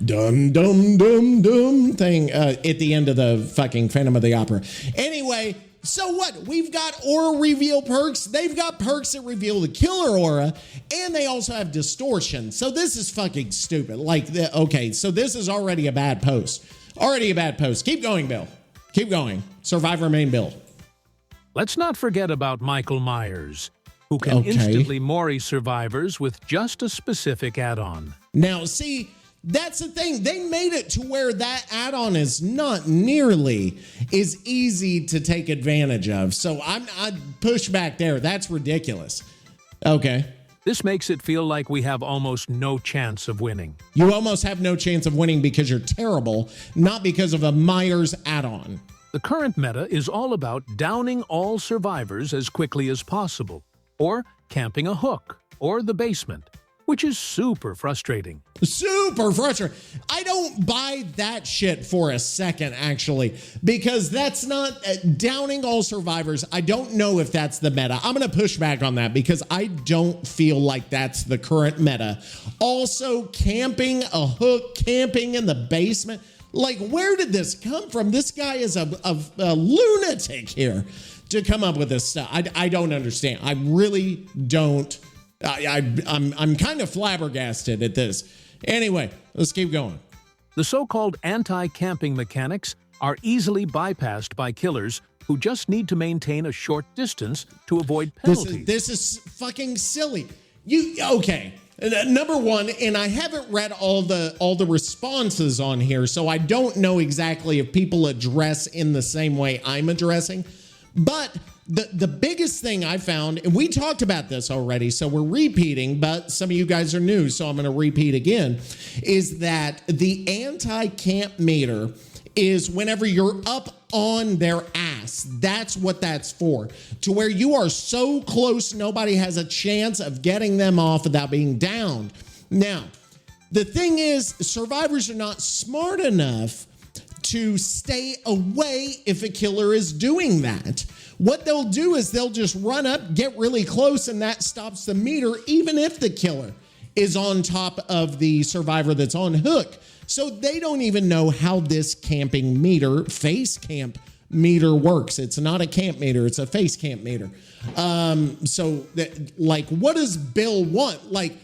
dum dum dum dum thing at the end of the fucking Phantom of the Opera. Anyway, so what? We've got aura reveal perks. They've got perks that reveal the killer aura, and they also have distortion. So this is fucking stupid. Like, okay, so this is already a bad post. Already a bad post. Keep going, Bill. Keep going. Survivor main Bill. Let's not forget about Michael Myers, who can instantly Mori survivors with just a specific add-on. Now, see, that's the thing. They made it to where that add-on is not nearly as easy to take advantage of. So I push back there. That's ridiculous. Okay. This makes it feel like we have almost no chance of winning. You almost have no chance of winning because you're terrible, not because of a Myers add-on. The current meta is all about downing all survivors as quickly as possible, or camping a hook, or the basement, which is super frustrating. Super frustrating. I don't buy that shit for a second, actually, because that's not downing all survivors. I don't know if that's the meta. I'm going to push back on that because I don't feel like that's the current meta. Also, camping a hook, camping in the basement. Like, where did this come from? This guy is a lunatic here to come up with this stuff. I don't understand. I really don't. I'm kind of flabbergasted at this. Anyway, let's keep going. The so-called anti-camping mechanics are easily bypassed by killers who just need to maintain a short distance to avoid penalties. This is fucking silly. Okay. Number one, and I haven't read all the responses on here, so I don't know exactly if people address in the same way I'm addressing. But the biggest thing I found, and we talked about this already, so we're repeating, but some of you guys are new, so I'm going to repeat again, is that the anti-camp meter is whenever you're up on their ass. That's what that's for. To where you are so close, nobody has a chance of getting them off without being downed. Now, the thing is, survivors are not smart enough to stay away if a killer is doing that. What they'll do is they'll just run up, get really close, and that stops the meter, even if the killer is on top of the survivor that's on hook. So they don't even know how this camping meter, face camp meter works. It's not a camp meter, it's a face camp meter. Like, what does Bill want? Like,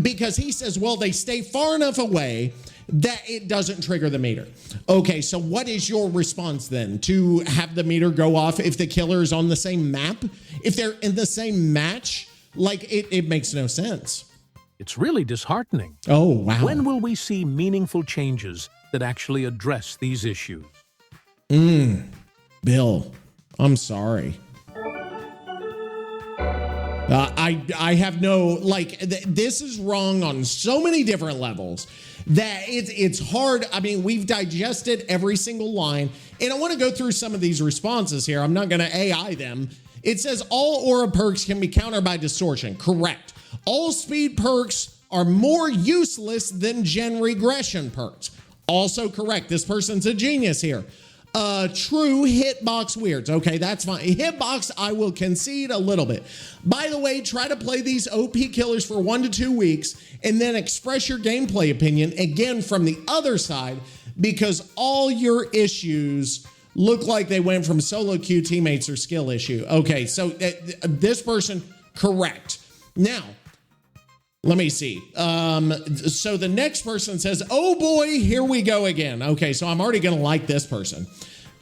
because he says, well, they stay far enough away that it doesn't trigger the meter. Okay, so what is your response then? To have the meter go off if the killer is on the same map? If they're in the same match? Like, it makes no sense. It's really disheartening. Oh, wow. When will we see meaningful changes that actually address these issues? Bill, I'm sorry. I have no, like, this is wrong on so many different levels that it's hard. I mean, we've digested every single line, and I want to go through some of these responses here. I'm not going to AI them. It says all aura perks can be countered by distortion. Correct. All speed perks are more useless than gen regression perks. Also correct. This person's a genius here. True hitbox weirds. Okay, that's fine. Hitbox, I will concede a little bit. By the way, try to play these OP killers for 1 to 2 weeks and then express your gameplay opinion again from the other side, because all your issues look like they went from solo queue teammates or skill issue. Okay, so this person, correct. Now, let me see. So the next person says, oh boy, here we go again. Okay, so I'm already going to like this person.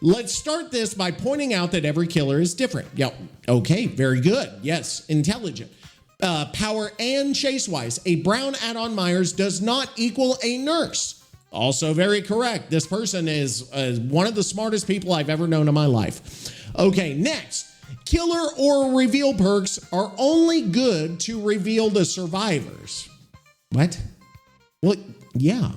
Let's start this by pointing out that every killer is different. Yeah, okay, very good. Yes, intelligent. Power and chase-wise, a brown add-on Myers does not equal a nurse. Also very correct. This person is one of the smartest people I've ever known in my life. Okay, next. Killer or reveal perks are only good to reveal the survivors. What? Well, yeah.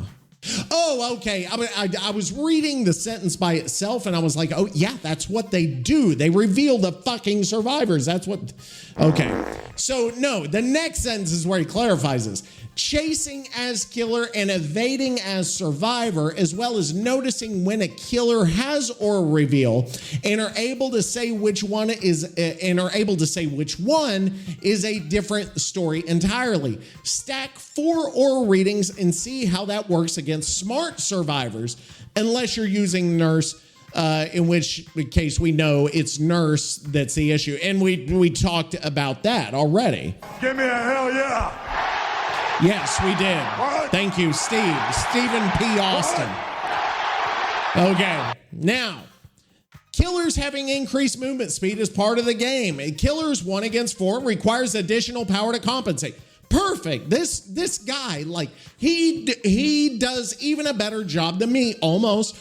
Oh, okay. I was reading the sentence by itself and I was like, oh, yeah, that's what they do. They reveal the fucking survivors. That's what. Okay. So, no, the next sentence is where he clarifies this. Chasing as killer and evading as survivor, as well as noticing when a killer has aura reveal and are able to say which one is a different story entirely. Stack 4 aura readings and see how that works against smart survivors, unless you're using nurse, in which case we know it's nurse that's the issue. And we talked about that already. Give me a hell yeah. Yes, we did. What? Thank you, Stephen P. Austin. What? Okay, now, killers having increased movement speed is part of the game. A killer's 1 against 4 requires additional power to compensate. Perfect. This guy, like, he does even a better job than me, almost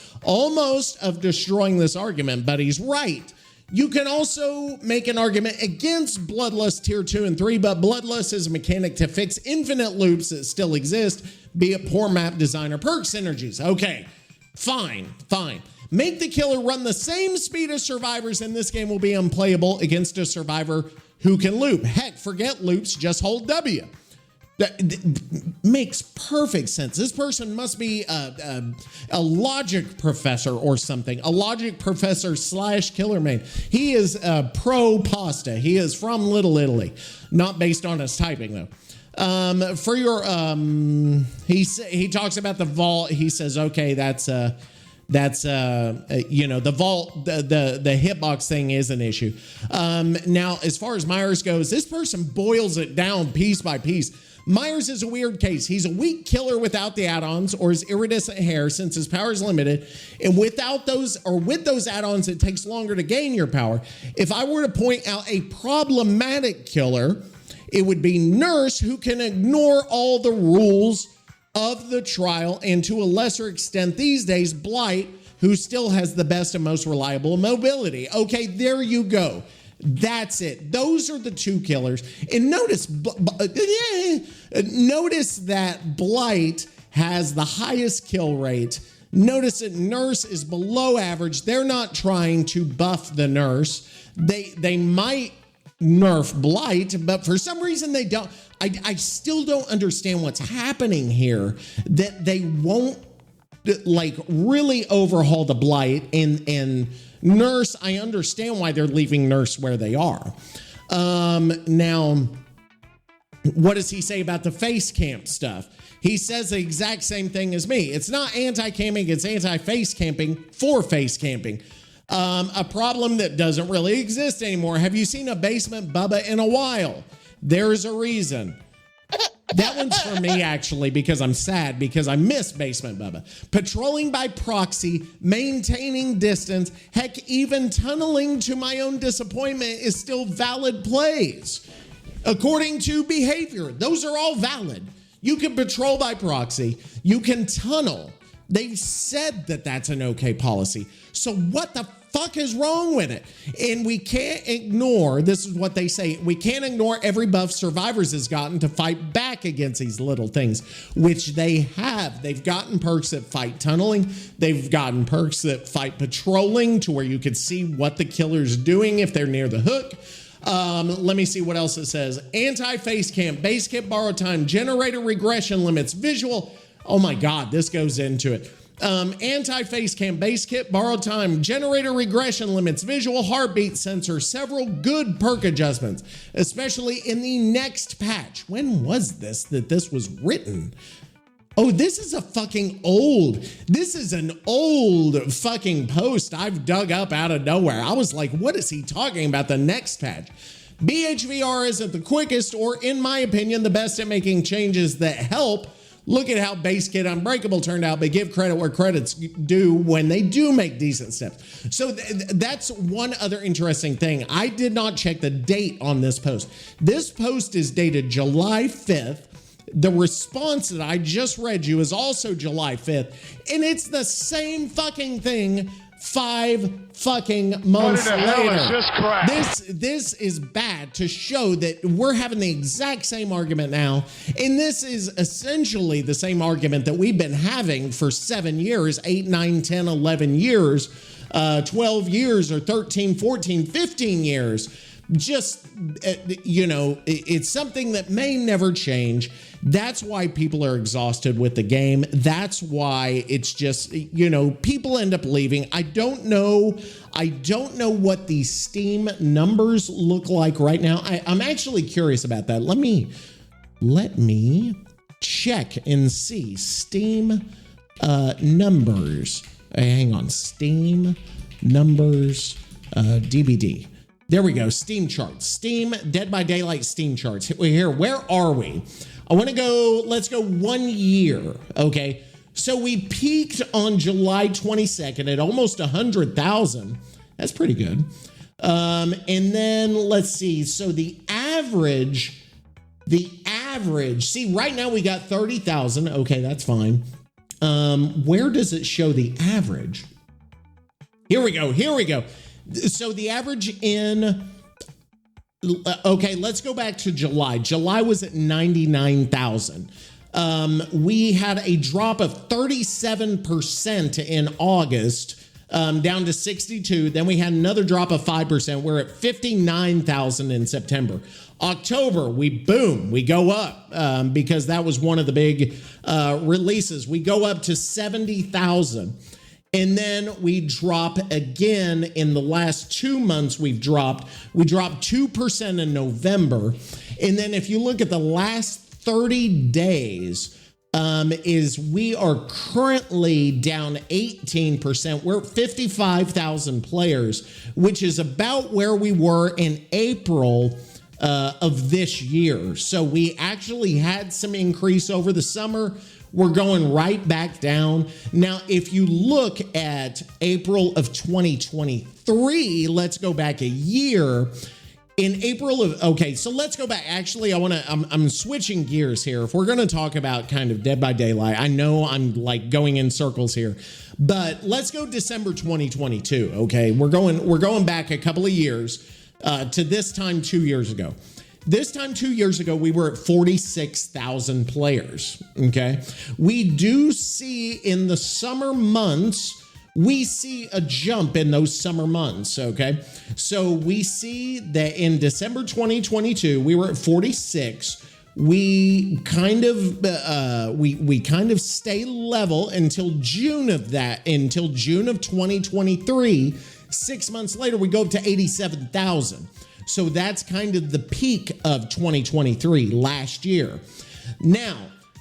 of destroying this argument, but he's right. You can also make an argument against Bloodlust Tier 2 and 3, but Bloodlust is a mechanic to fix infinite loops that still exist, be it poor map design or perk synergies. Okay, fine. Make the killer run the same speed as survivors, and this game will be unplayable against a survivor who can loop. Heck, forget loops, just hold W. That makes perfect sense. This person must be a logic professor or something. A logic professor / killer main. He is pro pasta. He is from Little Italy. Not based on his typing though. For your he talks about the vault. He says, okay, that's the vault, the hitbox thing is an issue. Now, as far as Myers goes, this person boils it down piece by piece. Myers is a weird case. He's a weak killer without the add-ons or his iridescent hair, since his power is limited. And without those, or with those add-ons, it takes longer to gain your power. If I were to point out a problematic killer, it would be Nurse, who can ignore all the rules of the trial, and to a lesser extent these days, Blight, who still has the best and most reliable mobility. Okay, there you go. That's it. Those are the 2 killers. And notice that Blight has the highest kill rate. Notice that Nurse is below average. They're not trying to buff the Nurse. They might nerf Blight, but for some reason they don't. I still don't understand what's happening here, that they won't like really overhaul the Blight and Nurse. I understand why they're leaving Nurse where they are. Now, what does he say about the face camp stuff? He says the exact same thing as me. It's not anti-camping, it's anti-face camping for face camping. A problem that doesn't really exist anymore. Have you seen a basement Bubba in a while? There's a reason. That one's for me, actually, because I'm sad, because I miss Basement Bubba. Patrolling by proxy, maintaining distance, heck, even tunneling to my own disappointment is still valid plays. According to behavior, those are all valid. You can patrol by proxy. You can tunnel. They've said that that's an okay policy. So what the fuck is wrong with it? And we can't ignore, this is what they say, we can't ignore every buff Survivors has gotten to fight back against these little things, which they have. They've gotten perks that fight tunneling. They've gotten perks that fight patrolling, to where you can see what the killer's doing if they're near the hook. Let me see what else it says. Anti-face camp, base kit borrow time, generator regression limits, visual. Oh my God, this goes into it. Anti-face cam, base kit, borrowed time, generator regression limits, visual heartbeat sensor, several good perk adjustments, especially in the next patch. When was this that this was written? Oh, this is this is an old fucking post I've dug up out of nowhere. I was like, what is he talking about, the next patch? BHVR isn't the quickest or, in my opinion, the best at making changes that help. Look at how Base Kit Unbreakable turned out, but give credit where credit's due when they do make decent steps. So that's one other interesting thing. I did not check the date on this post. This post is dated July 5th. The response that I just read you is also July 5th, and it's the same fucking thing 5 fucking months What in the hell later. is this crap? This is bad to show that we're having the exact same argument now. And this is essentially the same argument that we've been having for 7 years, 8, 9, 10, 11 years, 12 years, or 13, 14, 15 years. Just, it's something that may never change. That's why people are exhausted with the game. That's why it's just, people end up leaving. I don't know what the Steam numbers look like right now. I'm actually curious about that. Let me check and see Steam numbers. Hang on, Steam numbers, DBD. There we go. Steam charts. Steam Dead by Daylight Steam charts. Here, where are we? Let's go 1 year. Okay. So we peaked on July 22nd at almost 100,000. That's pretty good. And then let's see. So the average, see, right now we got 30,000. Okay. That's fine. Where does it show the average? Here we go. So the average let's go back to July. July was at 99,000. We had a drop of 37% in August, down to 62. Then we had another drop of 5%. We're at 59,000 in September. October, we go up, because that was one of the big releases. We go up to 70,000. And then we drop again in the last 2 months. We dropped 2% in November. And then if you look at the last 30 days, we are currently down 18%. We're at 55,000 players, which is about where we were in April of this year. So we actually had some increase over the summer. We're going right back down. Now, if you look at April of 2023, let's go back a year. In April of, so let's go back. Actually, I'm switching gears here. If we're going to talk about kind of Dead by Daylight, I know I'm like going in circles here, but let's go December 2022. Okay. We're going back a couple of years, to this time 2 years ago. This time 2 years ago, we were at 46,000 players, okay? We do see in the summer months, we see a jump in those summer months, okay? So we see that in December 2022, we were at 46. We kind of stay level until June of 2023. 6 months later, we go up to 87,000. So that's kind of the peak of 2023 last year. Now,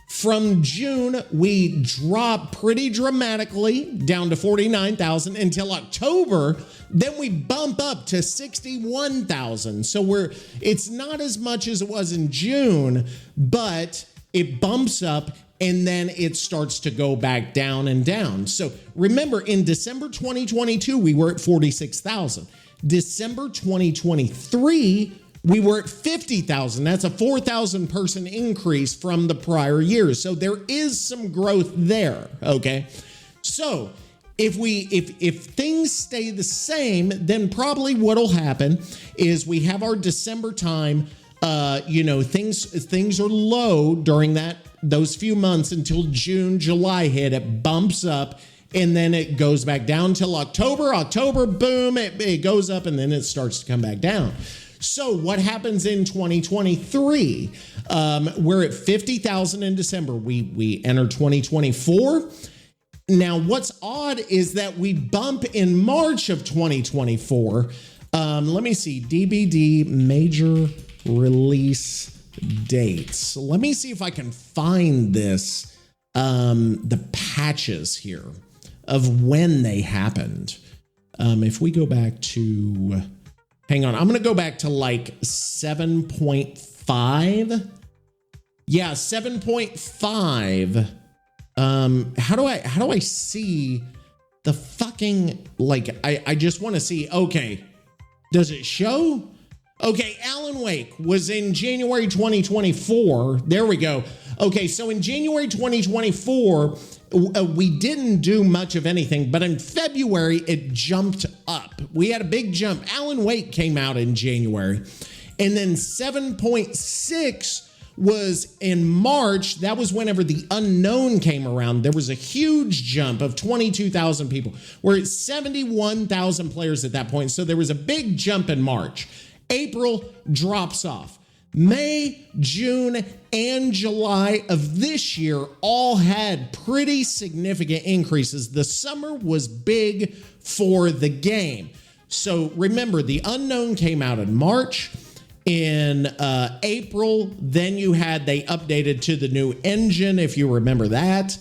from June, we drop pretty dramatically down to 49,000 until October. Then we bump up to 61,000. So it's not as much as it was in June, but it bumps up and then it starts to go back down and down. So remember, in December 2022, we were at 46,000. December 2023, we were at 50,000. That's a 4,000 person increase from the prior year. So there is some growth there, okay? So if things stay the same, then probably what'll happen is we have our December time, things are low during those few months until June, July hit. It bumps up. And then it goes back down till October. October, boom, it goes up and then it starts to come back down. So what happens in 2023? We're at 50,000 in December. We enter 2024. Now, what's odd is that we bump in March of 2024. Let me see, DBD major release dates. Let me see if I can find this, the patches here of when they happened. If we go back to, hang on, I'm going to go back to like 7.5. Yeah, 7.5. How do I see the fucking, like, I just want to see, okay, does it show? Okay, Alan Wake was in January 2024. There we go. Okay, so in January 2024, we didn't do much of anything, but in February, it jumped up. We had a big jump. Alan Wake came out in January, and then 7.6 was in March. That was whenever The Unknown came around. There was a huge jump of 22,000 people. We're at 71,000 players at that point, so there was a big jump in March. April drops off. May, June, and July of this year all had pretty significant increases. The summer was big for the game. So remember, The Unknown came out in March. In April, then they updated to the new engine, if you remember that,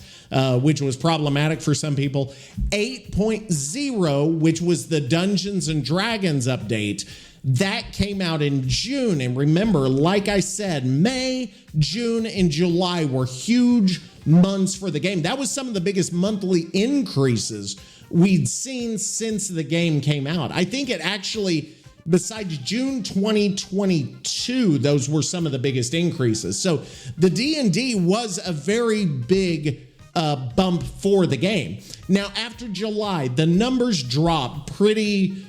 which was problematic for some people. 8.0, which was the Dungeons and Dragons update, that came out in June. And remember, like I said, May, June, and July were huge months for the game. That was some of the biggest monthly increases we'd seen since the game came out. I think it actually, besides June 2022, those were some of the biggest increases. So the D&D was a very big bump for the game. Now, after July, the numbers dropped pretty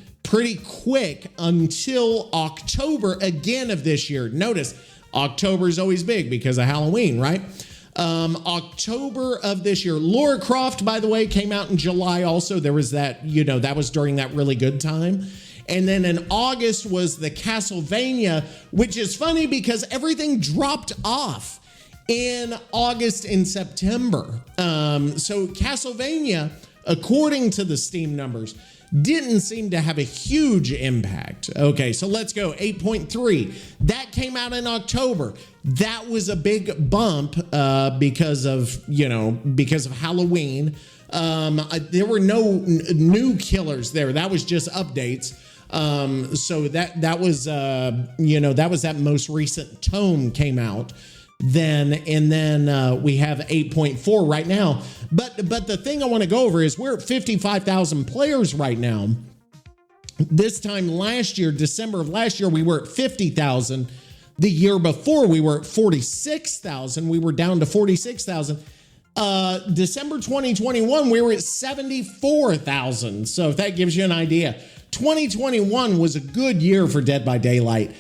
quick until October again of this year. Notice, October is always big because of Halloween, right? October of this year. Lara Croft, by the way, came out in July also. There was that, that was during that really good time. And then in August was the Castlevania, which is funny because everything dropped off in August and September. So Castlevania, according to the Steam numbers, didn't seem to have a huge impact. Okay, so let's go. 8.3. That came out in October. That was a big bump because of Halloween. There were no new killers there. That was just updates. So that was that most recent tome came out. Then we have 8.4 right now. But the thing I want to go over is we're at 55,000 players right now. This time last year, December of last year, we were at 50,000. The year before, we were at 46,000. We were down to 46,000. December 2021, we were at 74,000. So if that gives you an idea, 2021 was a good year for Dead by Daylight.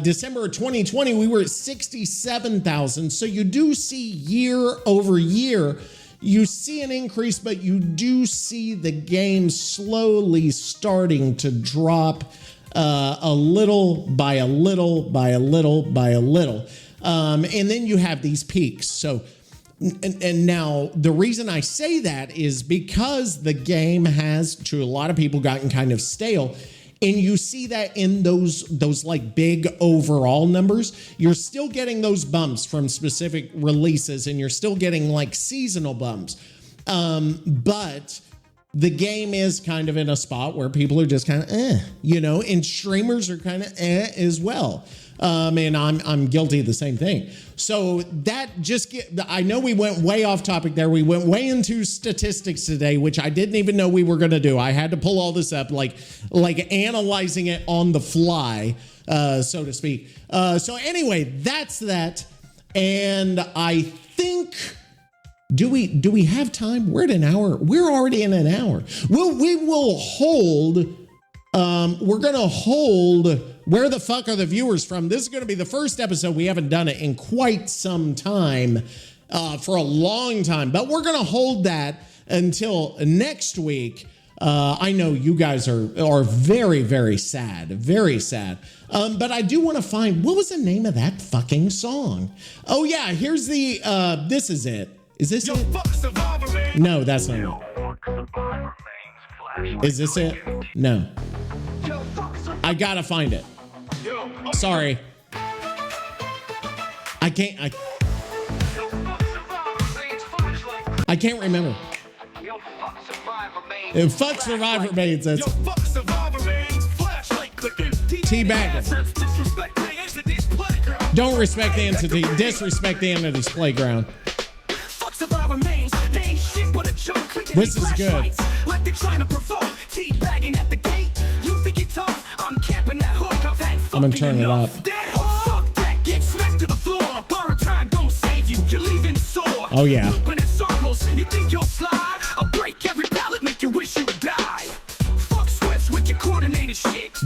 December of 2020, we were at 67,000. So you do see year over year, you see an increase, but you do see the game slowly starting to drop a little by a little by a little by a little. And then you have these peaks. So, and now the reason I say that is because the game has, to a lot of people, gotten kind of stale. And you see that in those like big overall numbers. You're still getting those bumps from specific releases, and you're still getting like seasonal bumps. But the game is kind of in a spot where people are just kind of and streamers are kind of as well. And I'm guilty of the same thing. So that I know we went way off topic there. We went way into statistics today, which I didn't even know we were going to do. I had to pull all this up, like analyzing it on the fly, so to speak. So anyway, that's that. And I think, do we have time? We're at an hour. We're already in an hour. We will hold. We're going to hold Where the Fuck Are the Viewers From? This is going to be the first episode. We haven't done it in quite some time, for a long time. But we're going to hold that until next week. I know you guys are very, very sad. Very sad. But I do want to find, what was the name of that fucking song? Oh, yeah. Here's the, this is it. Is this it? No, that's not it. Is this it? No. I gotta find it. Sorry. I can't remember. Fuck Survivor Mains. That's Teabag. Don't respect the entity. Disrespect the entity's playground. This is good. I'm gonna turn it up. Oh yeah.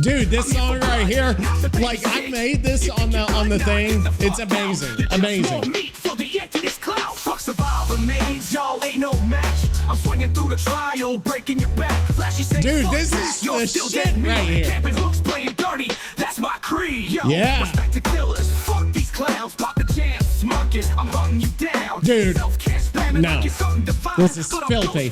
Dude, this song right here, like I made this on the thing. It's amazing. Amazing. Fuck survivor maids, y'all ain't no match. I'm swinging through the trial, breaking your back. Dude, this is the shit right here. Camping hooks, playing dirty, that's my creed. Yo, yeah. Respect to killers, fuck these clowns. Pop the jam, smoke it, I'm hunting you down. Dude, no. This is filthy.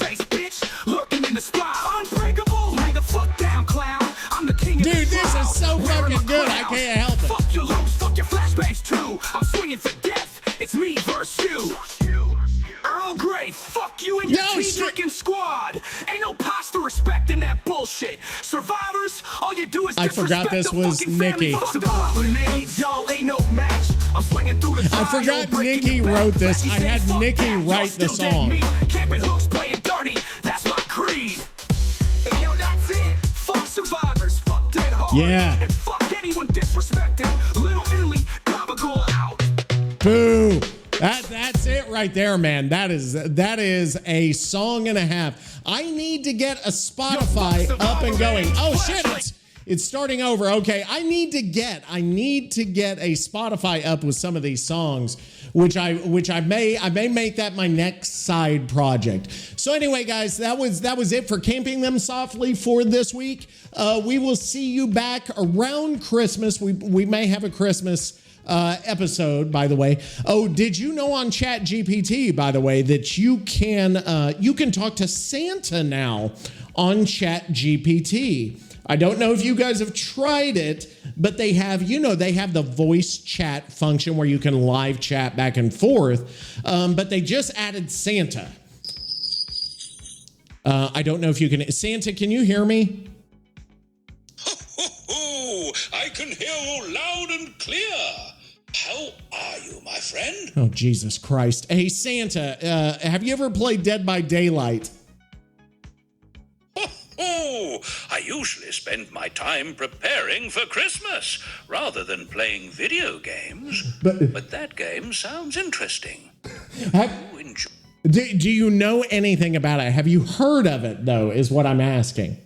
Looking in the sky, unbreakable. Lay the fuck down, clown. I'm the king. Dude, this is so fucking good. I can't help it. Fuck your loops, fuck your flashbangs too. I'm swinging for death. It's me versus you. Earl Grey, fuck you and your tea-drinking squad. Ain't no pasta respect in that bullshit. Survivors, all you do is I forgot this was Nikki. I forgot Nikki wrote this. I had Nikki write the song. Camping hooks, playing dirty, that's my creed. And yo, that's it. Fuck survivors, fuck dead hard. Yeah. And fuck anyone disrespecting. Little Italy, gabagool out. Boo. That's it right there, man. That is a song and a half. I need to get a Spotify up and going. Oh shit, it's starting over. Okay, I need to get a Spotify up with some of these songs, which I may make that my next side project. So anyway, guys, that was it for Camping Them Softly for this week. We will see you back around Christmas. We may have a Christmas episode, by the way. Oh, did you know on ChatGPT, by the way, that you can talk to Santa now on ChatGPT? I don't know if you guys have tried it, but they have the voice chat function where you can live chat back and forth. But they just added Santa. I don't know if you can. Santa, can you hear me? I can hear you loud and clear. How are you, my friend? Oh, Jesus Christ. Hey, Santa, have you ever played Dead by Daylight? I usually spend my time preparing for Christmas rather than playing video games. But that game sounds interesting. Do you know anything about it? Have you heard of it, though, is what I'm asking.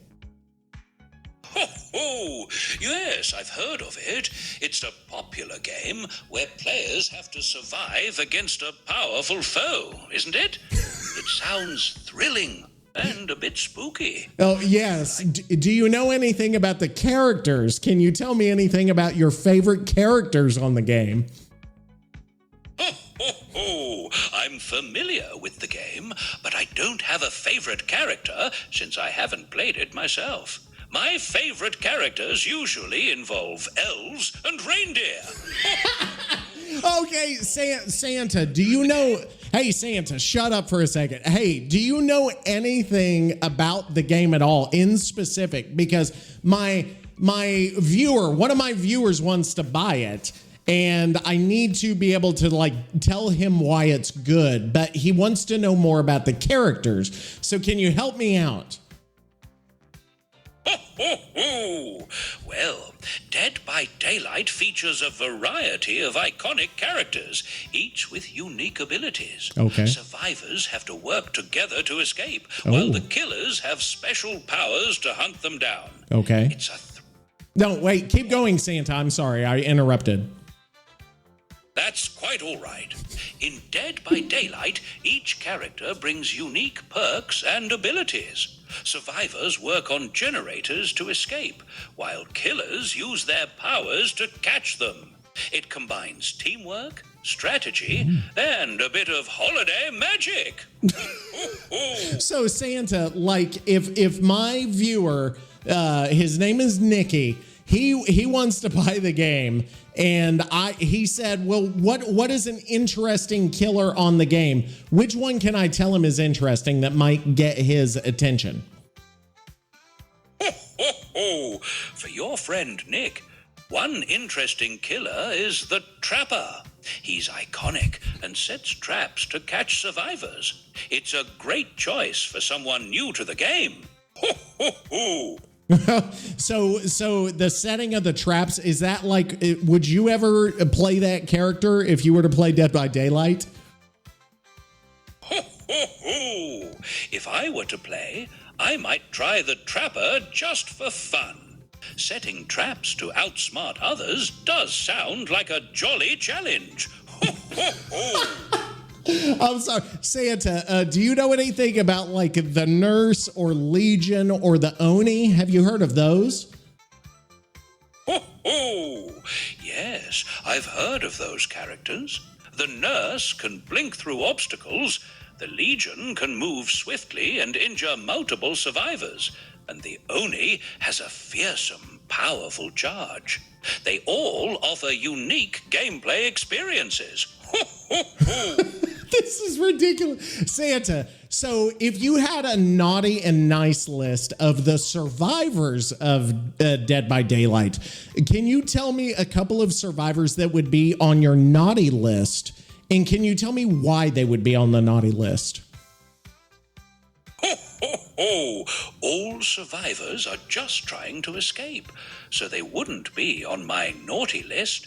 Yes, I've heard of it. It's a popular game where players have to survive against a powerful foe, isn't it? It sounds thrilling and a bit spooky. Oh, yes. Do you know anything about the characters? Can you tell me anything about your favorite characters on the game? I'm familiar with the game, but I don't have a favorite character since I haven't played it myself. My favorite characters usually involve elves and reindeer. Okay, Santa, do you know... Hey, Santa, shut up for a second. Hey, do you know anything about the game at all in specific? Because one of my viewers wants to buy it, and I need to be able to tell him why it's good, but he wants to know more about the characters. So can you help me out? Well, Dead by Daylight features a variety of iconic characters, each with unique abilities. Okay. Survivors have to work together to escape, while the killers have special powers to hunt them down. Okay. It's No, wait, keep going, Santa. I'm sorry, I interrupted. That's quite all right. In Dead by Daylight, each character brings unique perks and abilities. Survivors work on generators to escape, while killers use their powers to catch them. It combines teamwork, strategy, and a bit of holiday magic. So, Santa, if my viewer, his name is Nicky, he wants to buy the game, and he said, well, what is an interesting killer on the game? Which one can I tell him is interesting that might get his attention? For your friend Nick, one interesting killer is the Trapper. He's iconic and sets traps to catch survivors. It's a great choice for someone new to the game. So the setting of the traps, is that would you ever play that character if you were to play Dead by Daylight? If I were to play, I might try the Trapper just for fun. Setting traps to outsmart others does sound like a jolly challenge. Ho, ho, ho. I'm sorry, Santa, do you know anything about like the Nurse or Legion or the Oni? Have you heard of those? Ho, ho. Yes, I've heard of those characters. The Nurse can blink through obstacles, the Legion can move swiftly and injure multiple survivors, and the Oni has a fearsome, powerful charge. They all offer unique gameplay experiences. Ho, ho, ho. This is ridiculous. Santa, so if you had a naughty and nice list of the survivors of Dead by Daylight, can you tell me a couple of survivors that would be on your naughty list? And can you tell me why they would be on the naughty list? Ho, ho, ho. All survivors are just trying to escape, so they wouldn't be on my naughty list.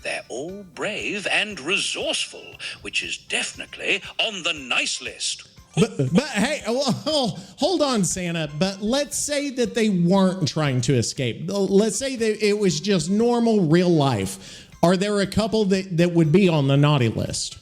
They're all brave and resourceful, which is definitely on the nice list. But hey, well, hold on, Santa. But let's say that they weren't trying to escape. Let's say that it was just normal, real life. Are there a couple that would be on the naughty list?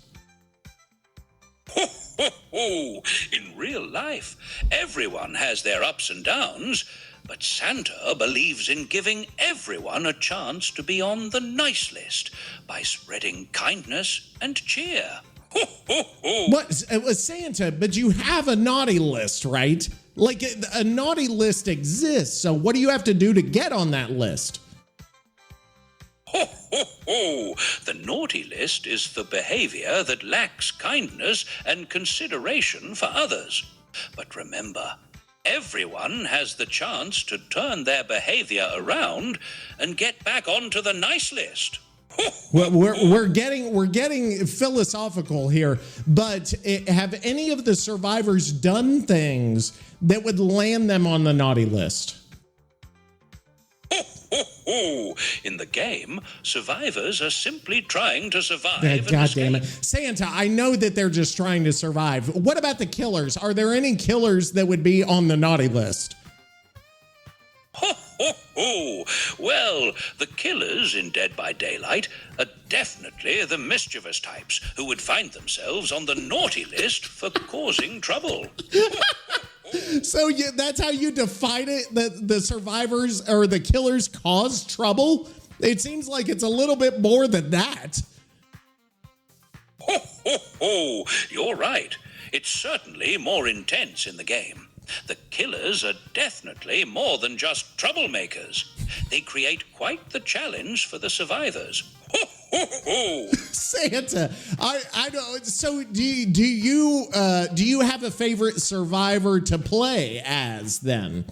Ho, ho, ho. In real life, everyone has their ups and downs, but Santa believes in giving everyone a chance to be on the nice list by spreading kindness and cheer. Ho, ho, ho. What, Santa, but you have a naughty list, right? Like a naughty list exists, so what do you have to do to get on that list? Ho, ho, ho. The naughty list is the behavior that lacks kindness and consideration for others. But remember, everyone has the chance to turn their behavior around and get back onto the nice list. Well, we're getting philosophical here, but have any of the survivors done things that would land them on the naughty list? In the game, survivors are simply trying to survive. God damn it. Santa, I know that they're just trying to survive. What about the killers? Are there any killers that would be on the naughty list? Ho, ho, ho. Well, the killers in Dead by Daylight are definitely the mischievous types who would find themselves on the naughty list for causing trouble. So that's how you define it? That the survivors or the killers cause trouble? It seems like it's a little bit more than that. Ho, ho, ho. You're right. It's certainly more intense in the game. The killers are definitely more than just troublemakers. They create quite the challenge for the survivors. Ho, ho, ho. Santa, I don't. So do you have a favorite survivor to play as then?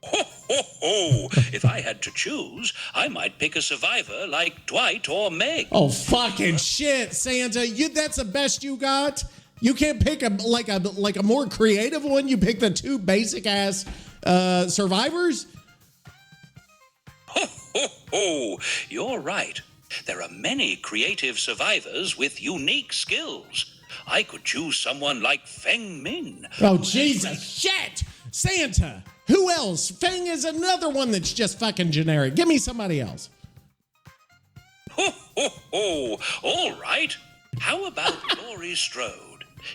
Ho, ho, ho. If I had to choose, I might pick a survivor like Dwight or Meg. Oh fucking shit, Santa! That's the best you got. You can't pick a more creative one. You pick the two basic ass survivors. Ho, ho, ho. You're right. There are many creative survivors with unique skills. I could choose someone like Feng Min. Oh, Jesus, shit! Santa, who else? Feng is another one that's just fucking generic. Give me somebody else. Ho, ho, ho. All right. How about Laurie Strode?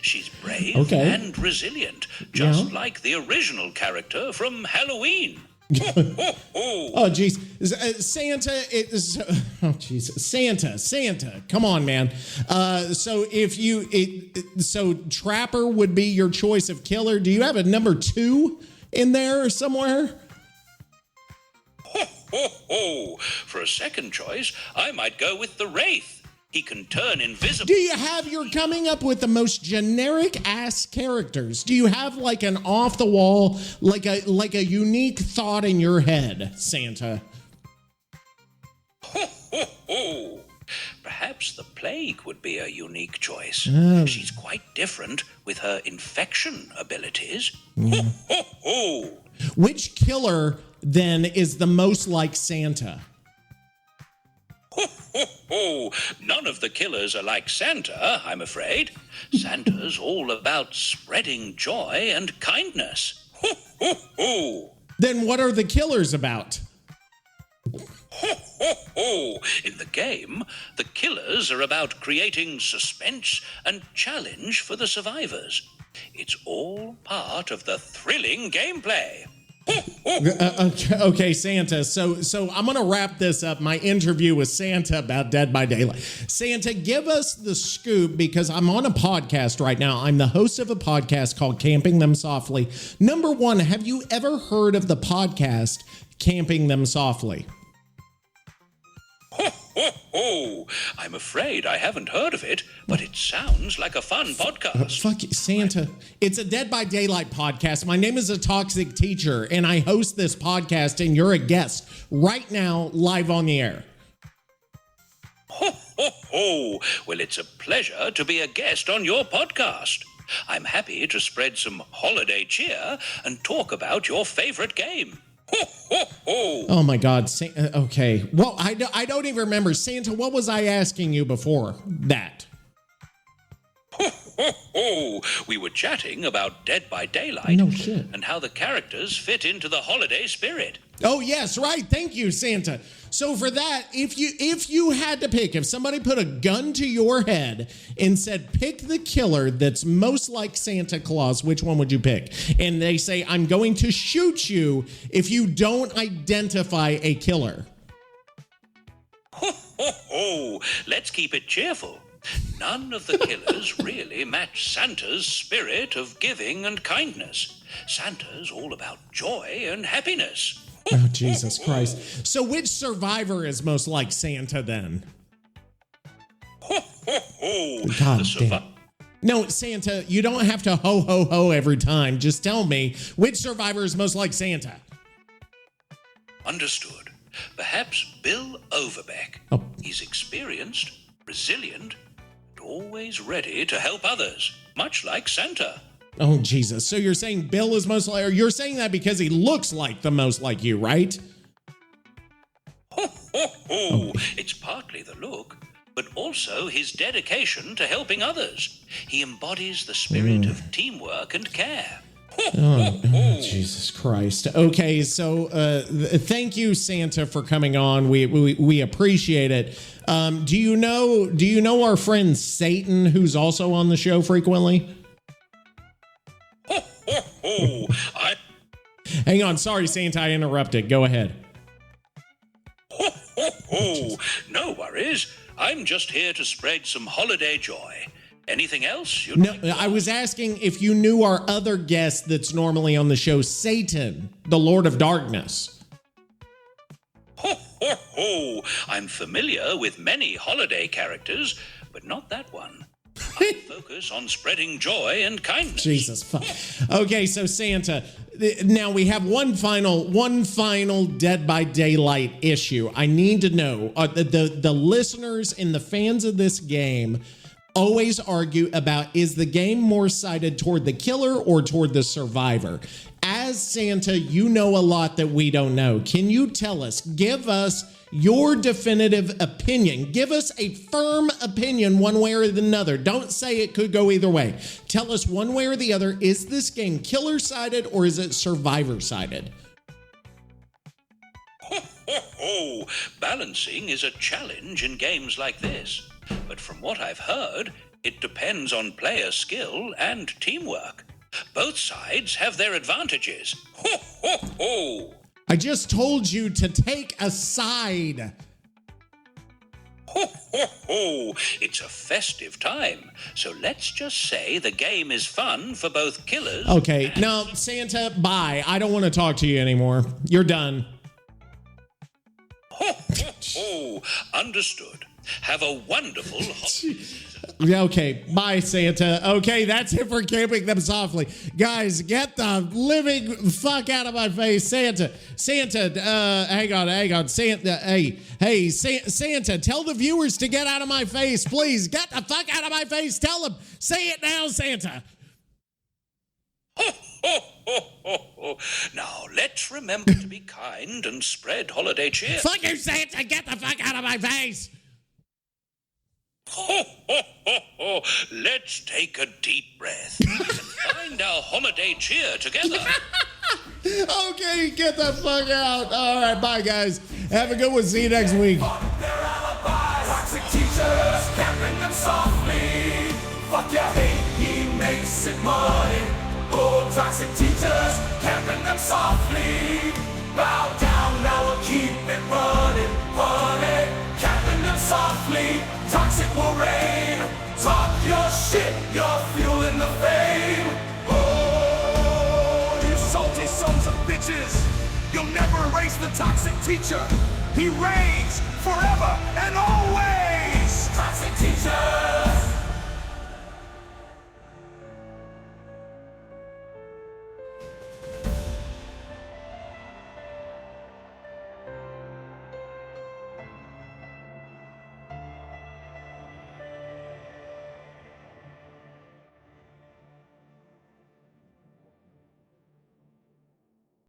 She's brave and resilient, just like the original character from Halloween. Oh, jeez. Santa is... Oh, jeez. Santa. Come on, man. So Trapper would be your choice of killer. Do you have a number 2 in there somewhere? For a second choice, I might go with the Wraith. He can turn invisible. You're coming up with the most generic ass characters. Do you have like an off the wall, like a unique thought in your head, Santa? Perhaps the Plague would be a unique choice. Oh. She's quite different with her infection abilities. Yeah. Which killer then is the most like Santa? None of the killers are like Santa, I'm afraid. Santa's all about spreading joy and kindness. Then what are the killers about? Ho, ho, ho! In the game, the killers are about creating suspense and challenge for the survivors. It's all part of the thrilling gameplay. Okay, Santa. So I'm going to wrap this up. My interview with Santa about Dead by Daylight. Santa, give us the scoop because I'm on a podcast right now. I'm the host of a podcast called Camping Them Softly. Number one, have you ever heard of the podcast Camping Them Softly? Ho, ho, ho! I'm afraid I haven't heard of it, but it sounds like a fun podcast. Fuck it, Santa. It's a Dead by Daylight podcast. My name is TheToxicTeacher, and I host this podcast, and you're a guest right now, live on the air. Ho, ho, ho! Well, it's a pleasure to be a guest on your podcast. I'm happy to spread some holiday cheer and talk about your favorite game. Ho, ho, ho. Oh my God. Okay. Well, I don't even remember. Santa, what was I asking you before that? Ho, ho, ho. We were chatting about Dead by Daylight. No shit. And how the characters fit into the holiday spirit. Oh, yes, right. Thank you, Santa. So for that, if you had to pick, if somebody put a gun to your head and said, pick the killer that's most like Santa Claus, which one would you pick? And they say, I'm going to shoot you if you don't identify a killer. Ho, ho, ho. Let's keep it cheerful. None of the killers really match Santa's spirit of giving and kindness. Santa's all about joy and happiness. Oh, Jesus Christ. So which survivor is most like Santa then? Ho, ho, ho. God damn. No, Santa, you don't have to ho, ho, ho every time. Just tell me which survivor is most like Santa. Understood. Perhaps Bill Overbeck. Oh. He's experienced, resilient, and always ready to help others, much like Santa. Oh, Jesus. So you're saying Bill is most like, or you're saying that because he looks like the most like you, right? Ho, ho, ho. It's partly the look, but also his dedication to helping others. He embodies the spirit of teamwork and care. Oh, Jesus Christ. Okay, so thank you, Santa, for coming on. We appreciate it. Do you know our friend Satan, who's also on the show frequently? Ho, ho, ho. Hang on. Sorry, Santa, I interrupted. Go ahead. Ho, ho, ho. No worries. I'm just here to spread some holiday joy. Anything else? No, I was asking if you knew our other guest that's normally on the show, Satan, the Lord of Darkness. Ho, ho, ho. I'm familiar with many holiday characters, but not that one. I focus on spreading joy and kindness. Jesus fuck. Okay, so Santa, now we have one final Dead by Daylight issue. I need to know, the listeners and the fans of this game always argue about, is the game more sided toward the killer or toward the survivor? As Santa, you know a lot that we don't know. Can you tell us, give us your definitive opinion. Give us a firm opinion one way or another. Don't say it could go either way. Tell us one way or the other, is this game killer-sided or is it survivor-sided? Ho, ho, ho. Balancing is a challenge in games like this. But from what I've heard, it depends on player skill and teamwork. Both sides have their advantages. Ho, ho, ho. I just told you to take a side. Ho, ho, ho. It's a festive time, so let's just say the game is fun for both killers. Okay, now, Santa, bye. I don't want to talk to you anymore. You're done. Ho, ho, ho. Understood. Have a wonderful holiday. Okay, bye, Santa. Okay, that's it for Camping Them Softly. Guys, get the living fuck out of my face. Santa, hang on. Santa, hey, Santa, tell the viewers to get out of my face, please. Get the fuck out of my face. Tell them. Say it now, Santa. Ho, ho, ho, ho, ho. Now, let's remember to be kind and spread holiday cheer. Fuck you, Santa. Get the fuck out of my face. Ho, ho, ho, ho. Let's take a deep breath and find our holiday cheer together. Okay, get the fuck out. All right, bye, guys. Have a good one. See you next week. Toxic teachers, camping them softly. Fuck your hate, he makes it money. Oh, toxic teachers, camping them softly. Bow down, now we'll keep it running. Honey, camping them softly. Toxic will reign. Talk your shit, you're fueling the fame. Oh, you salty sons of bitches. You'll never erase the toxic teacher. He reigns forever and